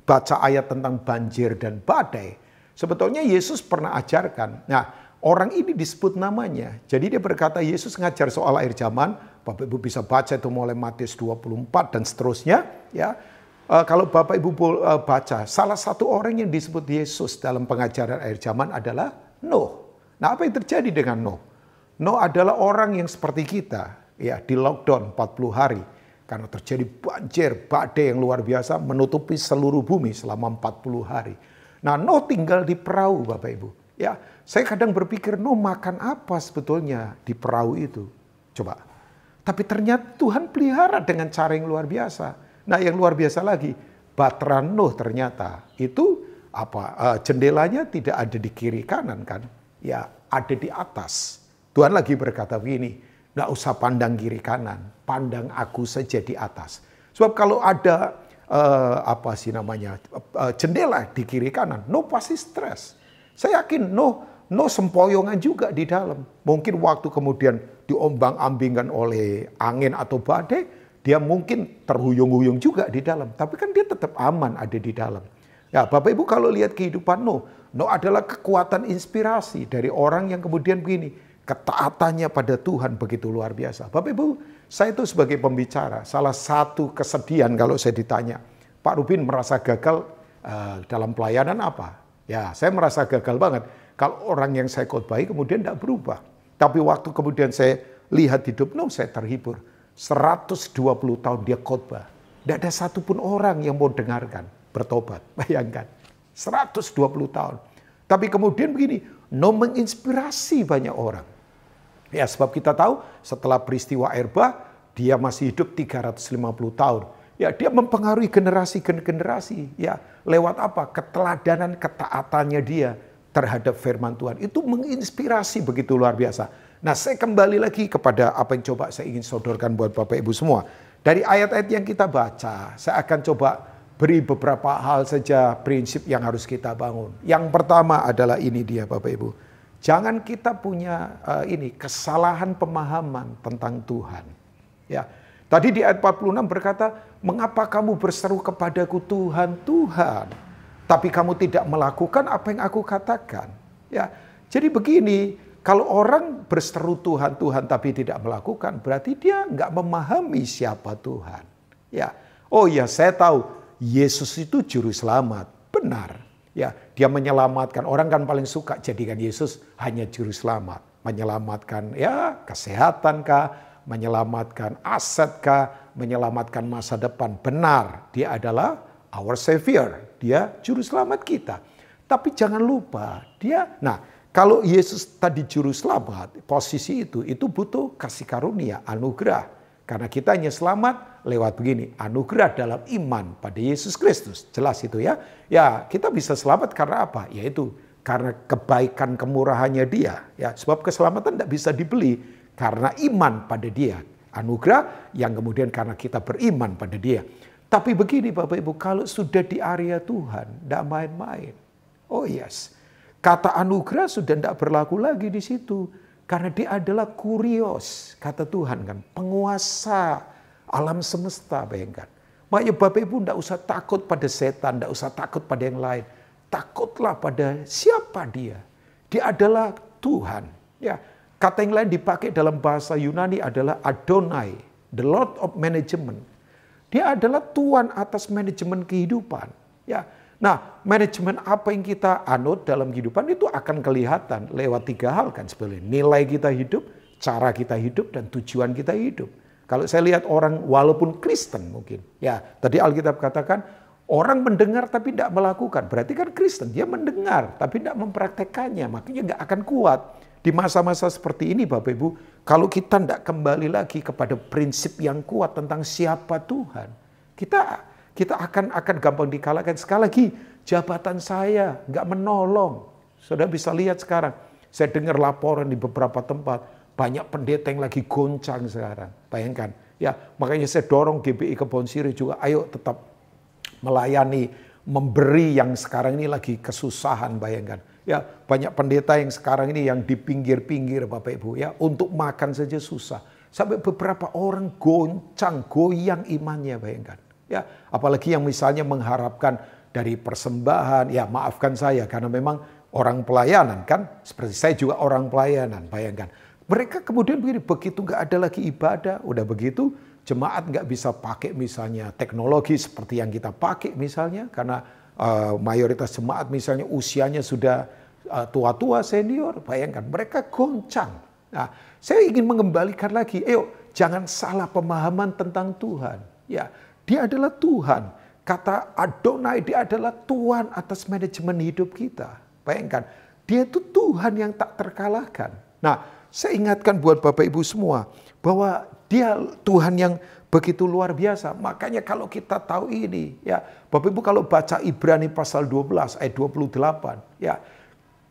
baca ayat tentang banjir dan badai, sebetulnya Yesus pernah ajarkan. Nah, orang ini disebut namanya. Jadi dia berkata Yesus ngajar soal akhir zaman. Bapak Ibu bisa baca itu mulai Matius 24 dan seterusnya. Ya, kalau Bapak Ibu baca, salah satu orang yang disebut Yesus dalam pengajaran akhir zaman adalah Nuh. Nah, apa yang terjadi dengan Nuh? Nuh adalah orang yang seperti kita, ya, di lockdown 40 hari. Karena terjadi banjir, badai yang luar biasa menutupi seluruh bumi selama 40 hari. Nah, Nuh tinggal di perahu, Bapak Ibu. Ya, saya kadang berpikir Nuh makan apa sebetulnya di perahu itu? Coba. Tapi ternyata Tuhan pelihara dengan cara yang luar biasa. Nah, yang luar biasa lagi, bahtera Nuh ternyata itu jendelanya tidak ada di kiri kanan kan? Ya, ada di atas. Tuhan lagi berkata begini, nggak usah pandang kiri kanan, pandang aku saja di atas. Sebab kalau ada jendela di kiri kanan, Nuh pasti stres. Saya yakin Nuh sempoyongan juga di dalam. Mungkin waktu kemudian diombang-ambingkan oleh angin atau badai, dia mungkin terhuyung-huyung juga di dalam. Tapi kan dia tetap aman ada di dalam. Ya, Bapak Ibu kalau lihat kehidupan Nuh adalah kekuatan inspirasi dari orang yang kemudian begini. Ketaatannya pada Tuhan begitu luar biasa. Bapak Ibu, saya itu sebagai pembicara, salah satu kesedihan kalau saya ditanya, Pak Rubin merasa gagal dalam pelayanan apa? Ya, saya merasa gagal banget. Kalau orang yang saya khotbahi kemudian tidak berubah. Tapi waktu kemudian saya lihat hidup Nuh, saya terhibur. 120 tahun dia khotbah. Tidak ada satupun orang yang mau dengarkan, bertobat. Bayangkan, 120 tahun. Tapi kemudian begini, Nuh menginspirasi banyak orang. Ya, sebab kita tahu setelah peristiwa air bah, dia masih hidup 350 tahun. Ya, dia mempengaruhi generasi-generasi. Ya, lewat apa? Keteladanan, ketaatannya dia terhadap firman Tuhan. Itu menginspirasi begitu luar biasa. Nah, saya kembali lagi kepada apa yang coba saya ingin sodorkan buat Bapak Ibu semua. Dari ayat-ayat yang kita baca, saya akan coba beri beberapa hal saja prinsip yang harus kita bangun. Yang pertama adalah ini dia Bapak Ibu. Jangan kita punya kesalahan pemahaman tentang Tuhan. Ya, tadi di ayat 46 berkata, mengapa kamu berseru kepadaku Tuhan, Tuhan, tapi kamu tidak melakukan apa yang aku katakan. Ya, jadi begini, kalau orang berseru Tuhan, Tuhan tapi tidak melakukan, berarti dia nggak memahami siapa Tuhan. Ya, oh ya saya tahu Yesus itu juru selamat, benar. Ya, dia menyelamatkan. Orang kan paling suka jadikan Yesus hanya juru selamat. Menyelamatkan ya kesehatan kah, menyelamatkan aset kah, menyelamatkan masa depan. Benar, dia adalah our Savior. Dia juru selamat kita. Tapi jangan lupa, kalau Yesus tadi juru selamat, posisi itu butuh kasih karunia, anugerah. Karena kita hanya selamat lewat begini, anugerah dalam iman pada Yesus Kristus. Jelas itu ya. Ya, kita bisa selamat karena apa? Yaitu karena kebaikan kemurahannya dia. Ya, sebab keselamatan tidak bisa dibeli karena iman pada dia. Anugerah yang kemudian karena kita beriman pada dia. Tapi begini Bapak Ibu, kalau sudah di area Tuhan, tidak main-main. Oh yes, kata anugerah sudah tidak berlaku lagi di situ. Karena dia adalah kurios, kata Tuhan kan, penguasa alam semesta, bayangkan. Makanya Bapak Ibu tidak usah takut pada setan, tidak usah takut pada yang lain. Takutlah pada siapa dia. Dia adalah Tuhan. Ya, kata yang lain dipakai dalam bahasa Yunani adalah Adonai, the Lord of Management. Dia adalah Tuhan atas manajemen kehidupan. Ya. Nah, manajemen apa yang kita anut dalam kehidupan itu akan kelihatan lewat 3 hal kan sebenarnya. Nilai kita hidup, cara kita hidup, dan tujuan kita hidup. Kalau saya lihat orang walaupun Kristen mungkin. Ya, tadi Alkitab katakan orang mendengar tapi tidak melakukan. Berarti kan Kristen, dia mendengar tapi tidak mempraktekannya. Makanya nggak akan kuat. Di masa-masa seperti ini Bapak Ibu, kalau kita tidak kembali lagi kepada prinsip yang kuat tentang siapa Tuhan, kita akan gampang dikalahkan. Sekali lagi, jabatan saya nggak menolong. Saudara bisa lihat sekarang, saya dengar laporan di beberapa tempat, banyak pendeta yang lagi goncang sekarang. Bayangkan, ya makanya saya dorong GBI Kebon Sirih juga, ayo tetap melayani, memberi yang sekarang ini lagi kesusahan, bayangkan. Ya banyak pendeta yang sekarang ini yang di pinggir-pinggir Bapak Ibu, ya untuk makan saja susah. Sampai beberapa orang goncang, goyang imannya, bayangkan. Ya, apalagi yang misalnya mengharapkan dari persembahan, ya maafkan saya karena memang orang pelayanan kan, seperti saya juga orang pelayanan, bayangkan. Mereka kemudian begini, begitu nggak ada lagi ibadah, udah begitu jemaat nggak bisa pakai misalnya teknologi seperti yang kita pakai misalnya, karena mayoritas jemaat misalnya usianya sudah tua-tua senior, bayangkan mereka goncang. Nah, saya ingin mengembalikan lagi, jangan salah pemahaman tentang Tuhan. Ya, Dia adalah Tuhan. Kata Adonai, Dia adalah Tuhan atas manajemen hidup kita. Bayangkan, Dia itu Tuhan yang tak terkalahkan. Nah, saya ingatkan buat Bapak Ibu semua bahwa Dia Tuhan yang begitu luar biasa. Makanya kalau kita tahu ini, ya, Bapak Ibu kalau baca Ibrani pasal 12 ayat 28, ya,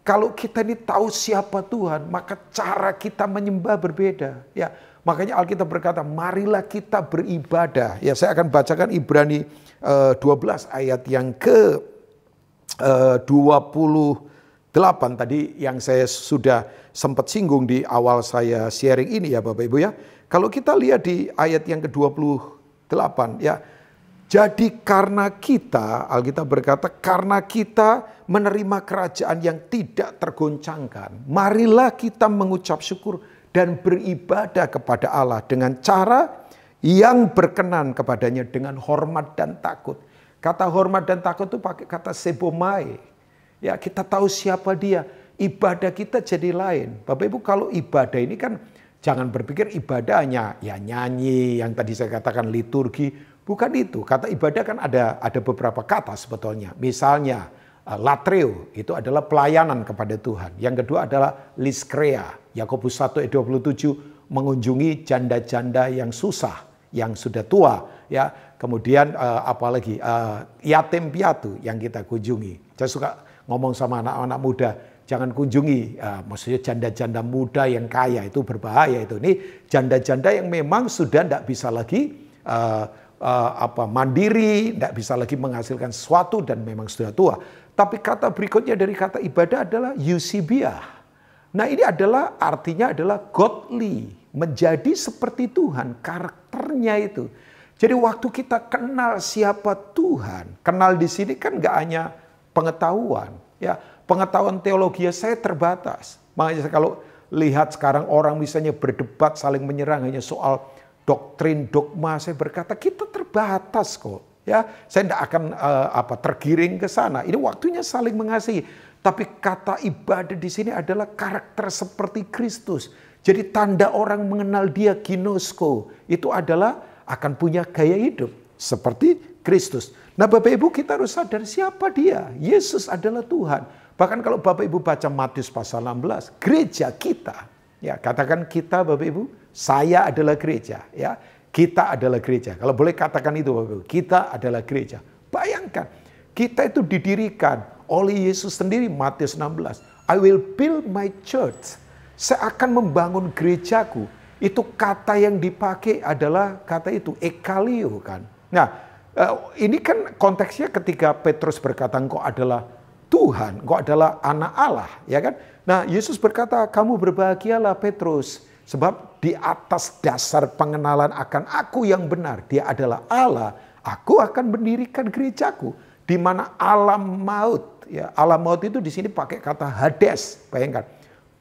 kalau kita ini tahu siapa Tuhan, maka cara kita menyembah berbeda. Ya, makanya Alkitab berkata, marilah kita beribadah. Ya, saya akan bacakan Ibrani 12 ayat yang ke 28 tadi yang saya sudah sempat singgung di awal saya sharing ini ya Bapak Ibu ya. Kalau kita lihat di ayat yang ke-28 ya. Jadi karena kita, Alkitab berkata, karena kita menerima kerajaan yang tidak tergoncangkan, marilah kita mengucap syukur dan beribadah kepada Allah dengan cara yang berkenan kepadanya dengan hormat dan takut. Kata hormat dan takut itu pakai kata sebomai. Ya, kita tahu siapa Dia. Ibadah kita jadi lain. Bapak Ibu kalau ibadah ini kan jangan berpikir ibadahnya ya nyanyi yang tadi saya katakan liturgi. Bukan itu. Kata ibadah kan ada beberapa kata sebetulnya. Misalnya latreo itu adalah pelayanan kepada Tuhan. Yang kedua adalah liskrea. Yakobus 1 ayat 27 mengunjungi janda-janda yang susah, yang sudah tua, ya. Kemudian apalagi yatim piatu yang kita kunjungi. Saya suka ngomong sama anak-anak muda, jangan kunjungi maksudnya janda-janda muda yang kaya, itu berbahaya itu. Ini janda-janda yang memang sudah tidak bisa lagi mandiri, tidak bisa lagi menghasilkan sesuatu dan memang sudah tua. Tapi kata berikutnya dari kata ibadah adalah eusebiah. Nah ini adalah artinya adalah godly, menjadi seperti Tuhan, karakternya itu. Jadi waktu kita kenal siapa Tuhan, kenal di sini kan nggak hanya pengetahuan, ya pengetahuan teologi saya terbatas. Makanya kalau lihat sekarang orang misalnya berdebat saling menyerang hanya soal doktrin, dogma, saya berkata kita terbatas kok. Ya, saya tidak akan tergiring ke sana. Ini waktunya saling mengasihi. Tapi kata ibadah di sini adalah karakter seperti Kristus. Jadi tanda orang mengenal Dia ginosko itu adalah akan punya gaya hidup seperti Kristus. Nah, Bapak Ibu kita harus sadar siapa Dia. Yesus adalah Tuhan. Bahkan kalau Bapak Ibu baca Matius pasal 16, gereja kita, ya katakan kita Bapak Ibu, saya adalah gereja, ya. Kita adalah gereja. Kalau boleh katakan itu, kita adalah gereja. Bayangkan, kita itu didirikan oleh Yesus sendiri, Matius 16. I will build my church. Saya akan membangun gerejaku. Itu kata yang dipakai adalah kata itu, ekalio kan. Nah, ini kan konteksnya ketika Petrus berkata, engkau adalah Tuhan, engkau adalah anak Allah, ya kan. Nah, Yesus berkata, kamu berbahagialah Petrus. Sebab di atas dasar pengenalan akan aku yang benar, Dia adalah Allah, aku akan mendirikan gerejaku. Di mana alam maut, ya alam maut itu di sini pakai kata Hades, bayangkan.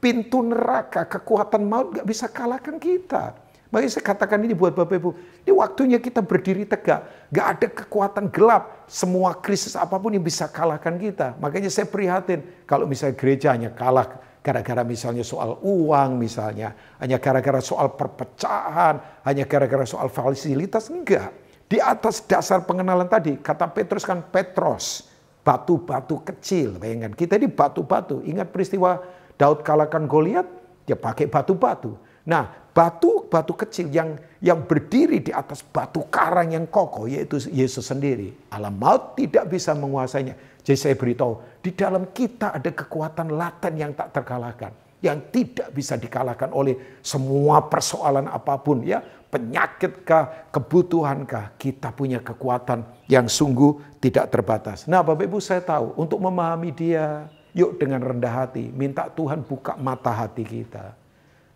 Pintu neraka, kekuatan maut gak bisa kalahkan kita. Makanya saya katakan ini buat Bapak Ibu, ini waktunya kita berdiri tegak. Gak ada kekuatan gelap, semua krisis apapun yang bisa kalahkan kita. Makanya saya prihatin kalau misalnya gerejanya kalah gara-gara misalnya soal uang misalnya, hanya gara-gara soal perpecahan, hanya gara-gara soal fasilitas, enggak. Di atas dasar pengenalan tadi, kata Petrus kan Petros, batu-batu kecil. Bayangkan, kita ini batu-batu. Ingat peristiwa Daud kalahkan Goliat, dia pakai batu-batu. Nah, batu-batu kecil yang berdiri di atas batu karang yang kokoh, yaitu Yesus sendiri. Alam maut tidak bisa menguasainya. Jadi saya beritahu, di dalam kita ada kekuatan laten yang tak terkalahkan. Yang tidak bisa dikalahkan oleh semua persoalan apapun. Ya, penyakitkah, kebutuhankah, kita punya kekuatan yang sungguh tidak terbatas. Nah Bapak Ibu saya tahu, untuk memahami Dia, yuk dengan rendah hati, minta Tuhan buka mata hati kita.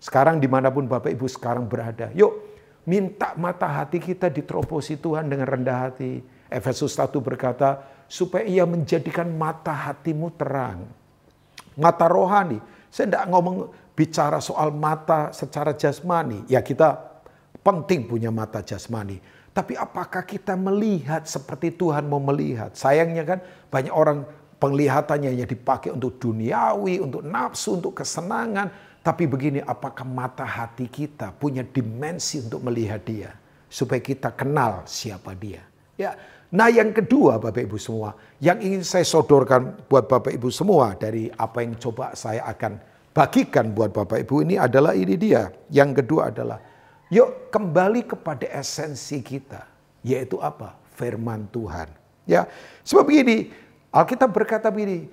Sekarang dimanapun Bapak Ibu sekarang berada, yuk minta mata hati kita diterobosi Tuhan dengan rendah hati. Efesus 1 berkata, supaya Ia menjadikan mata hatimu terang. Mata rohani. Saya tidak ngomong bicara soal mata secara jasmani. Ya kita penting punya mata jasmani. Tapi apakah kita melihat seperti Tuhan mau melihat? Sayangnya kan banyak orang penglihatannya hanya dipakai untuk duniawi, untuk nafsu, untuk kesenangan. Tapi begini, apakah mata hati kita punya dimensi untuk melihat dia? Supaya kita kenal siapa dia. Ya. Nah yang kedua Bapak Ibu semua, yang ingin saya sodorkan buat Bapak Ibu semua dari apa yang coba saya akan bagikan buat Bapak Ibu ini adalah ini dia. Yang kedua adalah, yuk kembali kepada esensi kita. Yaitu apa? Firman Tuhan. Ya, sebab begini, Alkitab berkata begini,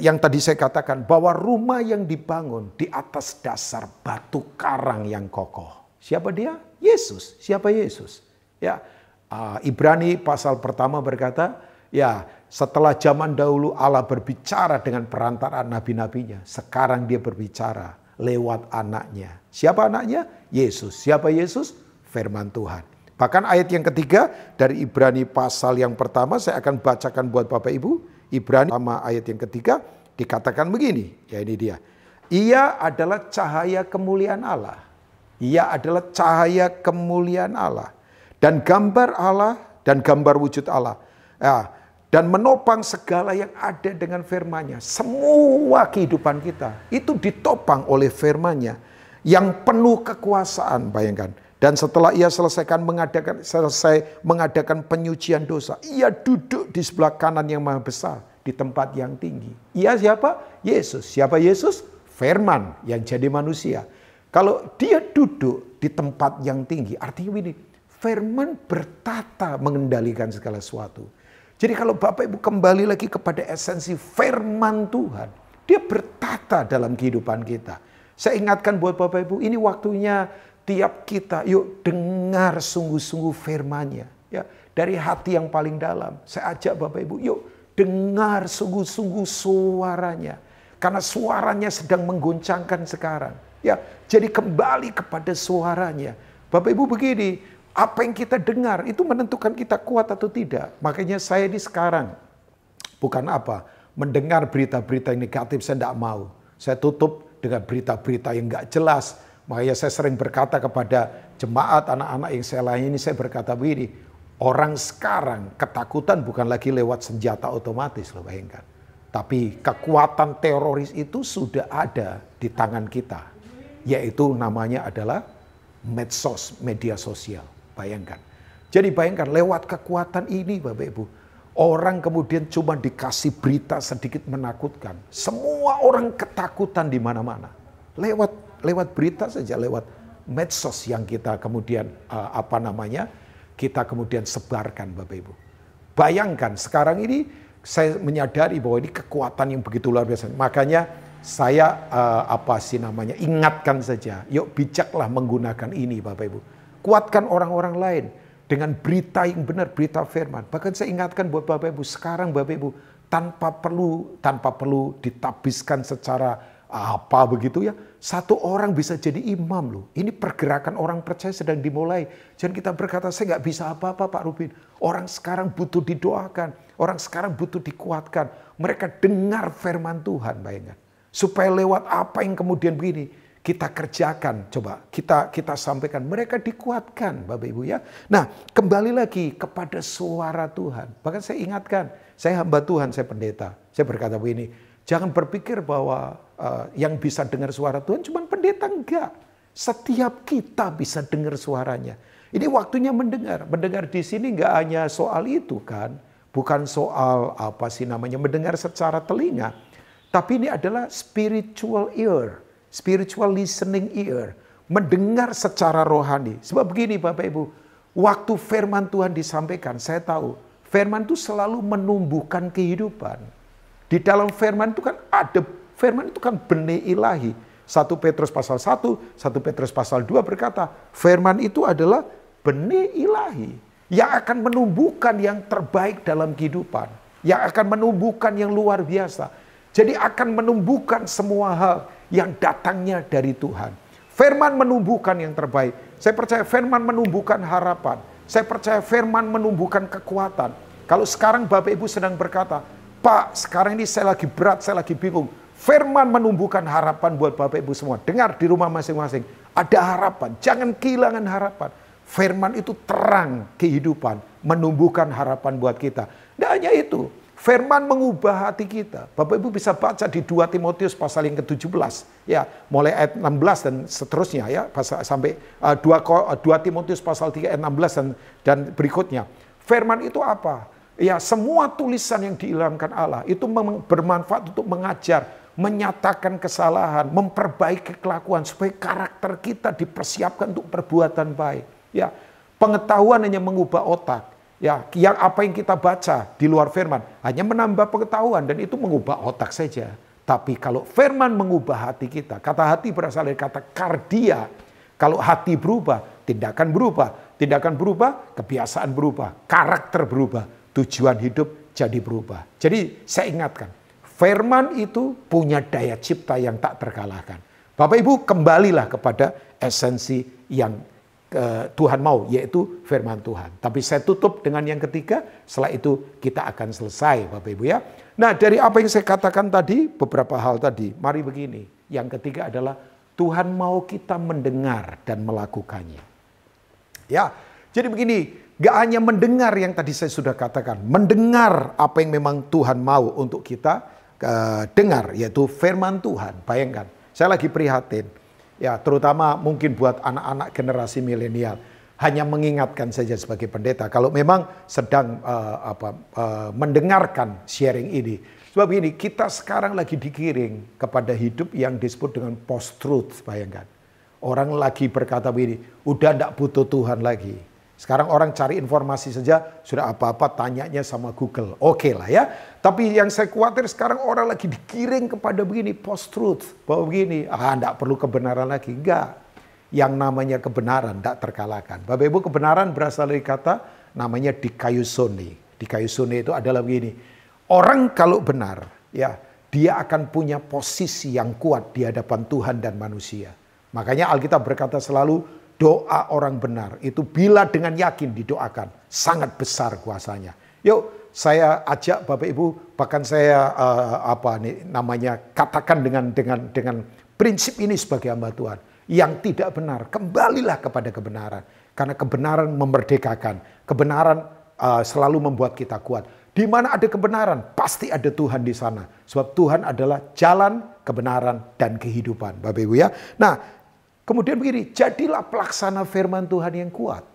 yang tadi saya katakan bahwa rumah yang dibangun di atas dasar batu karang yang kokoh. Siapa dia? Yesus. Siapa Yesus? Ya, Ibrani pasal pertama berkata, ya setelah zaman dahulu Allah berbicara dengan perantaraan nabi-nabinya, sekarang dia berbicara lewat anaknya. Siapa anaknya? Yesus. Siapa Yesus? Firman Tuhan. Bahkan ayat yang ketiga dari Ibrani pasal yang pertama saya akan bacakan buat Bapak Ibu. Ibrani sama ayat yang ketiga dikatakan begini, ya ini dia. Ia adalah cahaya kemuliaan Allah. Ia adalah cahaya kemuliaan Allah. Dan gambar Allah dan gambar wujud Allah. Ya, dan menopang segala yang ada dengan firman-Nya. Semua kehidupan kita itu ditopang oleh firman-Nya. Yang penuh kekuasaan, bayangkan. Dan setelah ia selesai mengadakan penyucian dosa, ia duduk di sebelah kanan yang maha besar, di tempat yang tinggi. Ia siapa? Yesus. Siapa Yesus? Firman yang jadi manusia. Kalau dia duduk di tempat yang tinggi, artinya ini, firman bertata mengendalikan segala sesuatu. Jadi kalau Bapak Ibu kembali lagi kepada esensi firman Tuhan, dia bertata dalam kehidupan kita. Saya ingatkan buat Bapak Ibu, ini waktunya tiap kita yuk dengar sungguh-sungguh firman-Nya. Ya, dari hati yang paling dalam. Saya ajak Bapak Ibu, yuk dengar sungguh-sungguh suaranya. Karena suaranya sedang menggoncangkan sekarang. Ya, jadi kembali kepada suaranya. Bapak Ibu begini, apa yang kita dengar itu menentukan kita kuat atau tidak. Makanya saya di sekarang bukan apa, mendengar berita-berita yang negatif saya tidak mau. Saya tutup dengan berita-berita yang nggak jelas. Makanya saya sering berkata kepada jemaat anak-anak yang saya layani, saya berkata begini, orang sekarang ketakutan bukan lagi lewat senjata otomatis, loh bayangkan. Tapi kekuatan teroris itu sudah ada di tangan kita. Yaitu namanya adalah medsos, media sosial. Bayangkan. Jadi bayangkan lewat kekuatan ini Bapak Ibu. Orang kemudian cuma dikasih berita sedikit menakutkan. Semua orang ketakutan di mana-mana. Lewat berita saja, lewat medsos yang kita kemudian kita kemudian sebarkan Bapak Ibu. Bayangkan sekarang ini saya menyadari bahwa ini kekuatan yang begitu luar biasa. Makanya saya ingatkan saja, yuk bijaklah menggunakan ini Bapak Ibu. Kuatkan orang-orang lain dengan berita yang benar, berita firman. Bahkan saya ingatkan buat Bapak Ibu, sekarang Bapak Ibu tanpa perlu ditabiskan secara apa begitu ya. Satu orang bisa jadi imam loh. Ini pergerakan orang percaya sedang dimulai. Jangan kita berkata saya nggak bisa apa-apa Pak Rubin. Orang sekarang butuh didoakan. Orang sekarang butuh dikuatkan. Mereka dengar firman Tuhan, bayangkan. Supaya lewat apa yang kemudian begini kita kerjakan, coba kita sampaikan, mereka dikuatkan Bapak Ibu ya. Nah kembali lagi kepada suara Tuhan. Bahkan saya ingatkan, saya hamba Tuhan, saya pendeta. Saya berkata begini, jangan berpikir bahwa yang bisa dengar suara Tuhan cuma pendeta, enggak. Setiap kita bisa dengar suaranya. Ini waktunya mendengar. Mendengar di sini enggak hanya soal itu kan. Bukan soal mendengar secara telinga. Tapi ini adalah spiritual ear. Spiritual listening ear. Mendengar secara rohani. Sebab begini Bapak Ibu. Waktu firman Tuhan disampaikan, saya tahu. Firman itu selalu menumbuhkan kehidupan. Di dalam firman itu kan ada. Firman itu kan benih ilahi. 1 Petrus pasal 1, 1 Petrus pasal 2 berkata. Firman itu adalah benih ilahi. Yang akan menumbuhkan yang terbaik dalam kehidupan. Yang akan menumbuhkan yang luar biasa. Jadi akan menumbuhkan semua hal yang datangnya dari Tuhan. Firman menumbuhkan yang terbaik. Saya percaya firman menumbuhkan harapan. Saya percaya firman menumbuhkan kekuatan. Kalau sekarang Bapak Ibu sedang berkata, Pak sekarang ini saya lagi berat, saya lagi bingung. Firman menumbuhkan harapan buat Bapak Ibu semua. Dengar di rumah masing-masing. Ada harapan, jangan kehilangan harapan. Firman itu terang kehidupan, menumbuhkan harapan buat kita. Tidak hanya itu. Firman mengubah hati kita. Bapak Ibu bisa baca di 2 Timotius pasal yang ke-17. Ya, mulai ayat 16 dan seterusnya ya, sampai 2 Timotius pasal 3 ayat 16 dan berikutnya. Firman itu apa? Ya, semua tulisan yang diilhamkan Allah itu bermanfaat untuk mengajar, menyatakan kesalahan, memperbaiki kelakuan supaya karakter kita dipersiapkan untuk perbuatan baik. Ya, pengetahuan hanya mengubah otak. Ya, yang apa yang kita baca di luar firman hanya menambah pengetahuan dan itu mengubah otak saja. Tapi kalau firman mengubah hati kita, kata hati berasal dari kata kardia. Kalau hati berubah, tindakan berubah. Tindakan berubah, kebiasaan berubah, karakter berubah, tujuan hidup jadi berubah. Jadi saya ingatkan, firman itu punya daya cipta yang tak terkalahkan. Bapak Ibu kembalilah kepada esensi yang Tuhan mau, yaitu firman Tuhan. Tapi saya tutup dengan yang ketiga, setelah itu kita akan selesai Bapak Ibu ya. Nah, dari apa yang saya katakan tadi, beberapa hal tadi, mari begini. Yang ketiga adalah Tuhan mau kita mendengar dan melakukannya. Ya, jadi begini, gak hanya mendengar yang tadi saya sudah katakan, mendengar apa yang memang Tuhan mau untuk kita dengar, yaitu firman Tuhan. Bayangkan, saya lagi prihatin. Ya, terutama mungkin buat anak-anak generasi milenial, hanya mengingatkan saja sebagai pendeta kalau memang sedang mendengarkan sharing ini. Sebab ini kita sekarang lagi digiring kepada hidup yang disebut dengan post-truth, bayangkan. Orang lagi berkata begini, udah enggak butuh Tuhan lagi. Sekarang orang cari informasi saja, sudah apa-apa tanyanya sama Google. Oke lah ya. Tapi yang saya khawatir sekarang orang lagi digiring kepada begini, post-truth. Bahwa begini, enggak perlu kebenaran lagi. Enggak. Yang namanya kebenaran enggak terkalahkan. Bapak Ibu, kebenaran berasal dari kata namanya dikaiosune. Dikaiosune itu adalah begini. Orang kalau benar, ya dia akan punya posisi yang kuat di hadapan Tuhan dan manusia. Makanya Alkitab berkata selalu, doa orang benar itu bila dengan yakin didoakan sangat besar kuasanya. Yuk saya ajak Bapak Ibu, bahkan saya katakan dengan prinsip ini sebagai hamba Tuhan. Yang tidak benar, kembalilah kepada kebenaran. Karena kebenaran memerdekakan, kebenaran selalu membuat kita kuat. Di mana ada kebenaran, pasti ada Tuhan di sana. Sebab Tuhan adalah jalan, kebenaran, dan kehidupan. Bapak Ibu ya. Nah, kemudian begini, jadilah pelaksana firman Tuhan yang kuat.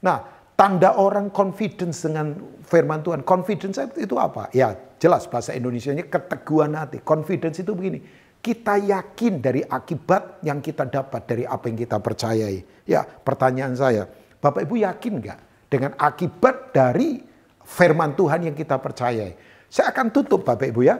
Nah, tanda orang confidence dengan firman Tuhan. Confidence itu apa? Ya, jelas bahasa Indonesianya keteguhan hati. Confidence itu begini, kita yakin dari akibat yang kita dapat dari apa yang kita percayai. Ya, pertanyaan saya, Bapak Ibu yakin nggak dengan akibat dari firman Tuhan yang kita percayai? Saya akan tutup Bapak Ibu ya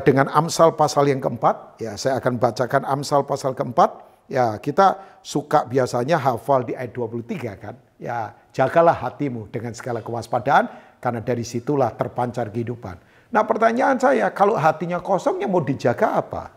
dengan Amsal pasal yang keempat. Ya, saya akan bacakan Amsal pasal keempat. Ya, kita suka biasanya hafal di ayat 23 kan. Ya, jagalah hatimu dengan segala kewaspadaan karena dari situlah terpancar kehidupan. Nah, pertanyaan saya, kalau hatinya kosong yang mau dijaga apa?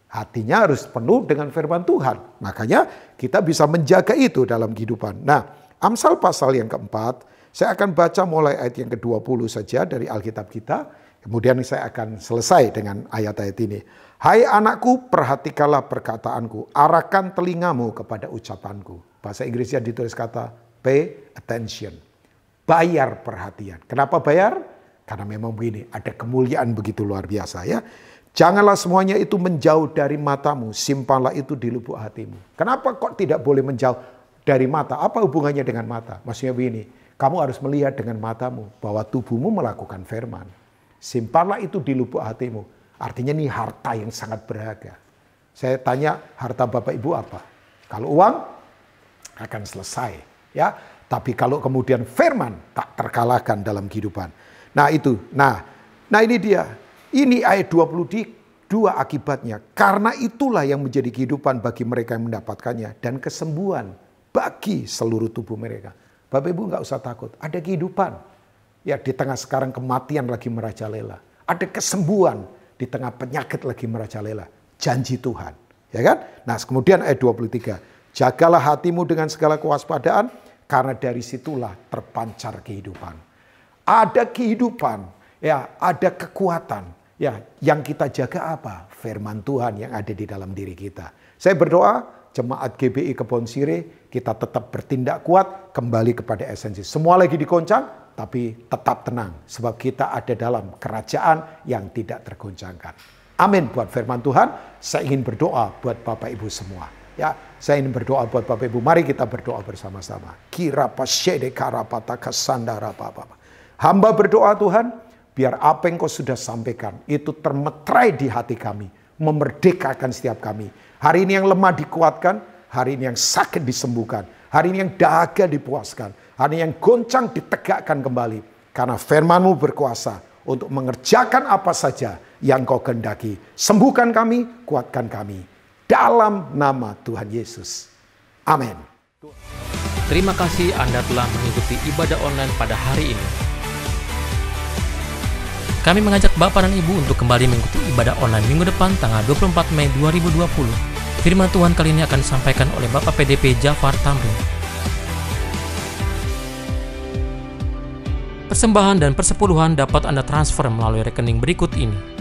Hatinya harus penuh dengan firman Tuhan. Makanya kita bisa menjaga itu dalam kehidupan. Nah, Amsal pasal yang keempat, saya akan baca mulai ayat yang ke-20 saja dari Alkitab kita. Kemudian saya akan selesai dengan ayat-ayat ini. Hai anakku, perhatikanlah perkataanku, arahkan telingamu kepada ucapanku. Bahasa Inggrisnya ditulis kata pay attention. Bayar perhatian. Kenapa bayar? Karena memang begini, ada kemuliaan begitu luar biasa ya. Janganlah semuanya itu menjauh dari matamu, simpanlah itu di lubuk hatimu. Kenapa kok tidak boleh menjauh dari mata? Apa hubungannya dengan mata? Maksudnya begini, kamu harus melihat dengan matamu bahwa tubuhmu melakukan firman. Simpanlah itu di lubuk hatimu. Artinya ini harta yang sangat berharga. Saya tanya, harta Bapak Ibu apa? Kalau uang akan selesai, ya. Tapi kalau kemudian firman tak terkalahkan dalam kehidupan. Nah itu, nah ini dia. Ini ayat 22 akibatnya. Karena itulah yang menjadi kehidupan bagi mereka yang mendapatkannya dan kesembuhan bagi seluruh tubuh mereka. Bapak Ibu nggak usah takut, ada kehidupan. Ya, di tengah sekarang kematian lagi merajalela. Ada kesembuhan di tengah penyakit lagi merajalela. Janji Tuhan, ya kan? Nah, kemudian ayat 23. Jagalah hatimu dengan segala kewaspadaan karena dari situlah terpancar kehidupan. Ada kehidupan, ya, ada kekuatan. Ya, yang kita jaga apa? Firman Tuhan yang ada di dalam diri kita. Saya berdoa Jemaat GBI Kebon Sirih kita tetap bertindak kuat kembali kepada esensi. Semua lagi digoncang, tapi tetap tenang. Sebab kita ada dalam kerajaan yang tidak tergoncangkan. Amin buat firman Tuhan. Saya ingin berdoa buat Bapak Ibu semua. Ya, saya ingin berdoa buat Bapak Ibu. Mari kita berdoa bersama-sama. Hamba berdoa Tuhan, biar apa yang Kau sudah sampaikan itu termeterai di hati kami, memerdekakan setiap kami. Hari ini yang lemah dikuatkan, hari ini yang sakit disembuhkan, hari ini yang dahaga dipuaskan, hari ini yang goncang ditegakkan kembali. Karena firman-Mu berkuasa untuk mengerjakan apa saja yang Kau kehendaki. Sembuhkan kami, kuatkan kami. Dalam nama Tuhan Yesus. Amin. Terima kasih Anda telah mengikuti ibadah online pada hari ini. Kami mengajak Bapak dan Ibu untuk kembali mengikuti ibadah online minggu depan tanggal 24 Mei 2020. Firman Tuhan kali ini akan disampaikan oleh Bapak PDP Jafar Tamrin. Persembahan dan persepuluhan dapat Anda transfer melalui rekening berikut ini.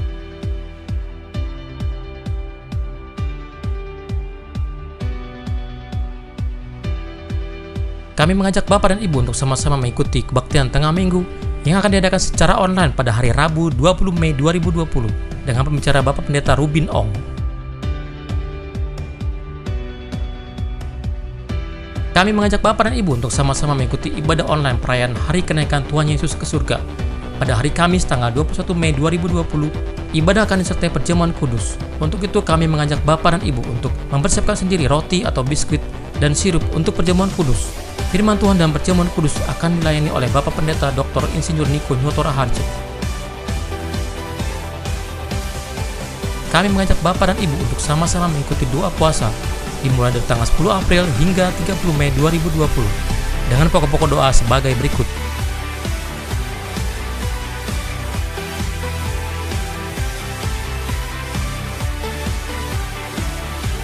Kami mengajak Bapak dan Ibu untuk sama-sama mengikuti kebaktian tengah minggu yang akan diadakan secara online pada hari Rabu 20 Mei 2020 dengan pembicara Bapak Pendeta Rubin Ong. Kami mengajak Bapak dan Ibu untuk sama-sama mengikuti ibadah online perayaan Hari Kenaikan Tuhan Yesus ke Surga. Pada hari Kamis tanggal 21 Mei 2020, ibadah akan disertai perjamuan kudus. Untuk itu kami mengajak Bapak dan Ibu untuk mempersiapkan sendiri roti atau biskuit dan sirup untuk perjamuan kudus. Firman Tuhan dan perjamuan kudus akan dilayani oleh Bapak Pendeta Dr. Insinyur Niko Nyotora Harjo. Kami mengajak Bapak dan Ibu untuk sama-sama mengikuti doa puasa dimulai dari tanggal 10 April hingga 30 Mei 2020 dengan pokok-pokok doa sebagai berikut.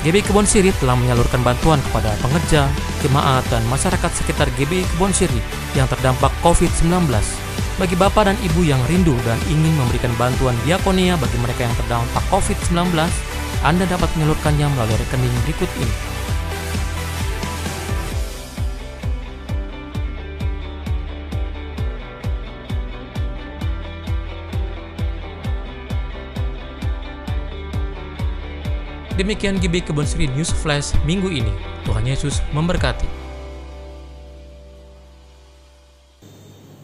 GBI Kebon Siri telah menyalurkan bantuan kepada pengerja, jemaat, dan masyarakat sekitar GBI Kebon Siri yang terdampak COVID-19. Bagi Bapak dan Ibu yang rindu dan ingin memberikan bantuan diakonia bagi mereka yang terdampak COVID-19, Anda dapat menyalurkannya melalui rekening berikut ini. Demikian GBI Kebon Siri News Flash minggu ini. Tuhan Yesus memberkati.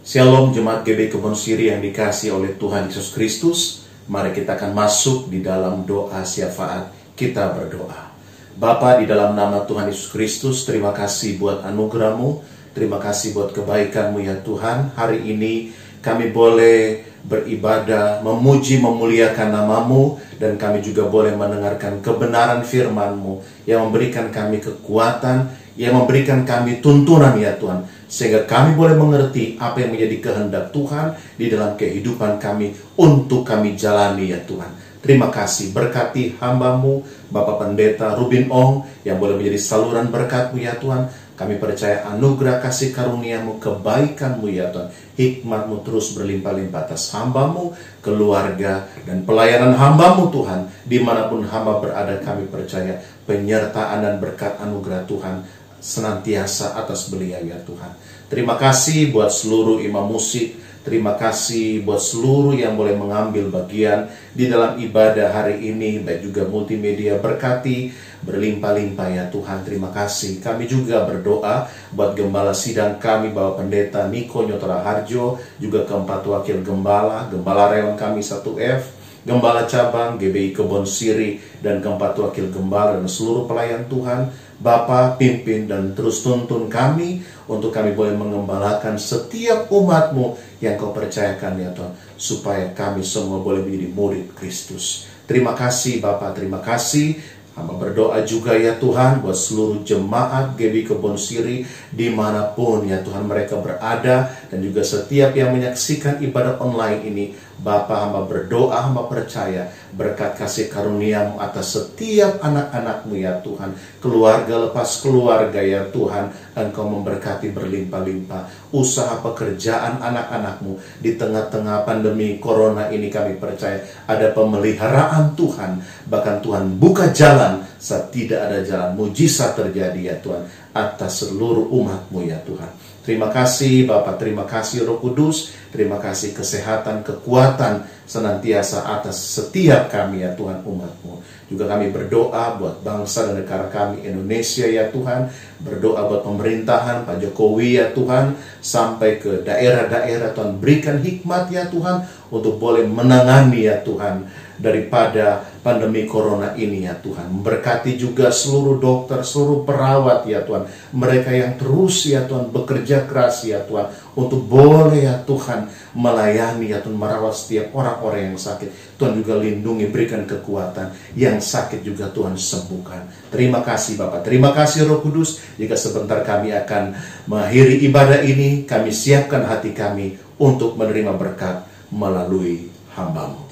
Shalom jemaat GBI Kebon Siri yang dikasihi oleh Tuhan Yesus Kristus. Mari kita akan masuk di dalam doa syafaat. Kita berdoa. Bapa, di dalam nama Tuhan Yesus Kristus, terima kasih buat anugerah-Mu, terima kasih buat kebaikan-Mu ya Tuhan. Hari ini kami boleh beribadah, memuji, memuliakan nama-Mu, dan kami juga boleh mendengarkan kebenaran firman-Mu yang memberikan kami kekuatan, yang memberikan kami tuntunan ya Tuhan, sehingga kami boleh mengerti apa yang menjadi kehendak Tuhan di dalam kehidupan kami untuk kami jalani ya Tuhan. Terima kasih, berkati hamba-Mu Bapak Pendeta Rubin Ong yang boleh menjadi saluran berkat-Mu ya Tuhan. Kami percaya anugerah kasih karunia-Mu, kebaikan-Mu ya Tuhan, hikmat-Mu terus berlimpah-limpah atas hamba-Mu, keluarga, dan pelayanan hamba-Mu Tuhan. Dimanapun hamba berada, kami percaya penyertaan dan berkat anugerah Tuhan senantiasa atas beliau ya Tuhan. Terima kasih buat seluruh imam musik, terima kasih buat seluruh yang boleh mengambil bagian di dalam ibadah hari ini, baik juga multimedia, berkati berlimpah-limpah ya Tuhan. Terima kasih. Kami juga berdoa buat gembala sidang kami, Bapak Pendeta Niko Nyotora Harjo, juga keempat wakil gembala, gembala reon kami 1F, gembala cabang GBI Kebon Siri, dan keempat wakil gembala dan seluruh pelayan Tuhan. Bapa, pimpin dan terus tuntun kami untuk kami boleh mengembalakan setiap umat-Mu yang Kau percayakan ya Tuhan, supaya kami semua boleh menjadi murid Kristus. Terima kasih Bapa, terima kasih. Hamba berdoa juga ya Tuhan buat seluruh jemaat GBI Kebon Siri dimanapun ya Tuhan mereka berada, dan juga setiap yang menyaksikan ibadah online ini. Bapa, hamba berdoa, hamba percaya berkat kasih karunia-Mu atas setiap anak-anak-Mu ya Tuhan, keluarga lepas keluarga ya Tuhan. Engkau memberkati berlimpah-limpah usaha pekerjaan anak-anak-Mu di tengah-tengah pandemi corona ini. Kami percaya ada pemeliharaan Tuhan, bahkan Tuhan buka jalan saat tidak ada jalan, mujizat terjadi ya Tuhan atas seluruh umat-Mu ya Tuhan. Terima kasih Bapa, terima kasih Roh Kudus, terima kasih kesehatan, kekuatan senantiasa atas setiap kami ya Tuhan, umat-Mu. Juga kami berdoa buat bangsa dan negara kami Indonesia ya Tuhan, berdoa buat pemerintahan Pak Jokowi ya Tuhan, sampai ke daerah-daerah Tuhan, berikan hikmat ya Tuhan untuk boleh menangani ya Tuhan daripada pandemi corona ini ya Tuhan. Memberkati juga seluruh dokter, seluruh perawat ya Tuhan, mereka yang terus ya Tuhan bekerja keras ya Tuhan untuk boleh ya Tuhan melayani ya Tuhan, merawat setiap orang-orang yang sakit. Tuhan juga lindungi, berikan kekuatan, yang sakit juga Tuhan sembuhkan. Terima kasih Bapak, terima kasih Roh Kudus. Jika sebentar kami akan mengakhiri ibadah ini, kami siapkan hati kami untuk menerima berkat melalui hamba-Mu.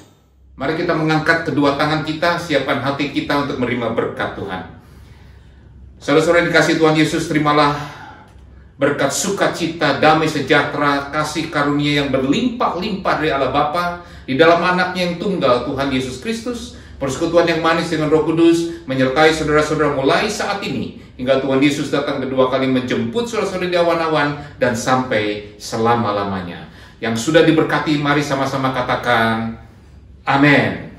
Mari kita mengangkat kedua tangan kita, siapkan hati kita untuk menerima berkat Tuhan. Saudara-saudara dikasih Tuhan Yesus, terimalah berkat sukacita, damai sejahtera, kasih karunia yang berlimpah-limpah dari Allah Bapa di dalam anaknya yang tunggal Tuhan Yesus Kristus, persekutuan yang manis dengan Roh Kudus menyertai saudara-saudara mulai saat ini hingga Tuhan Yesus datang kedua kali menjemput saudara-saudara di awan-awan dan sampai selama-lamanya. Yang sudah diberkati, mari sama-sama katakan amin.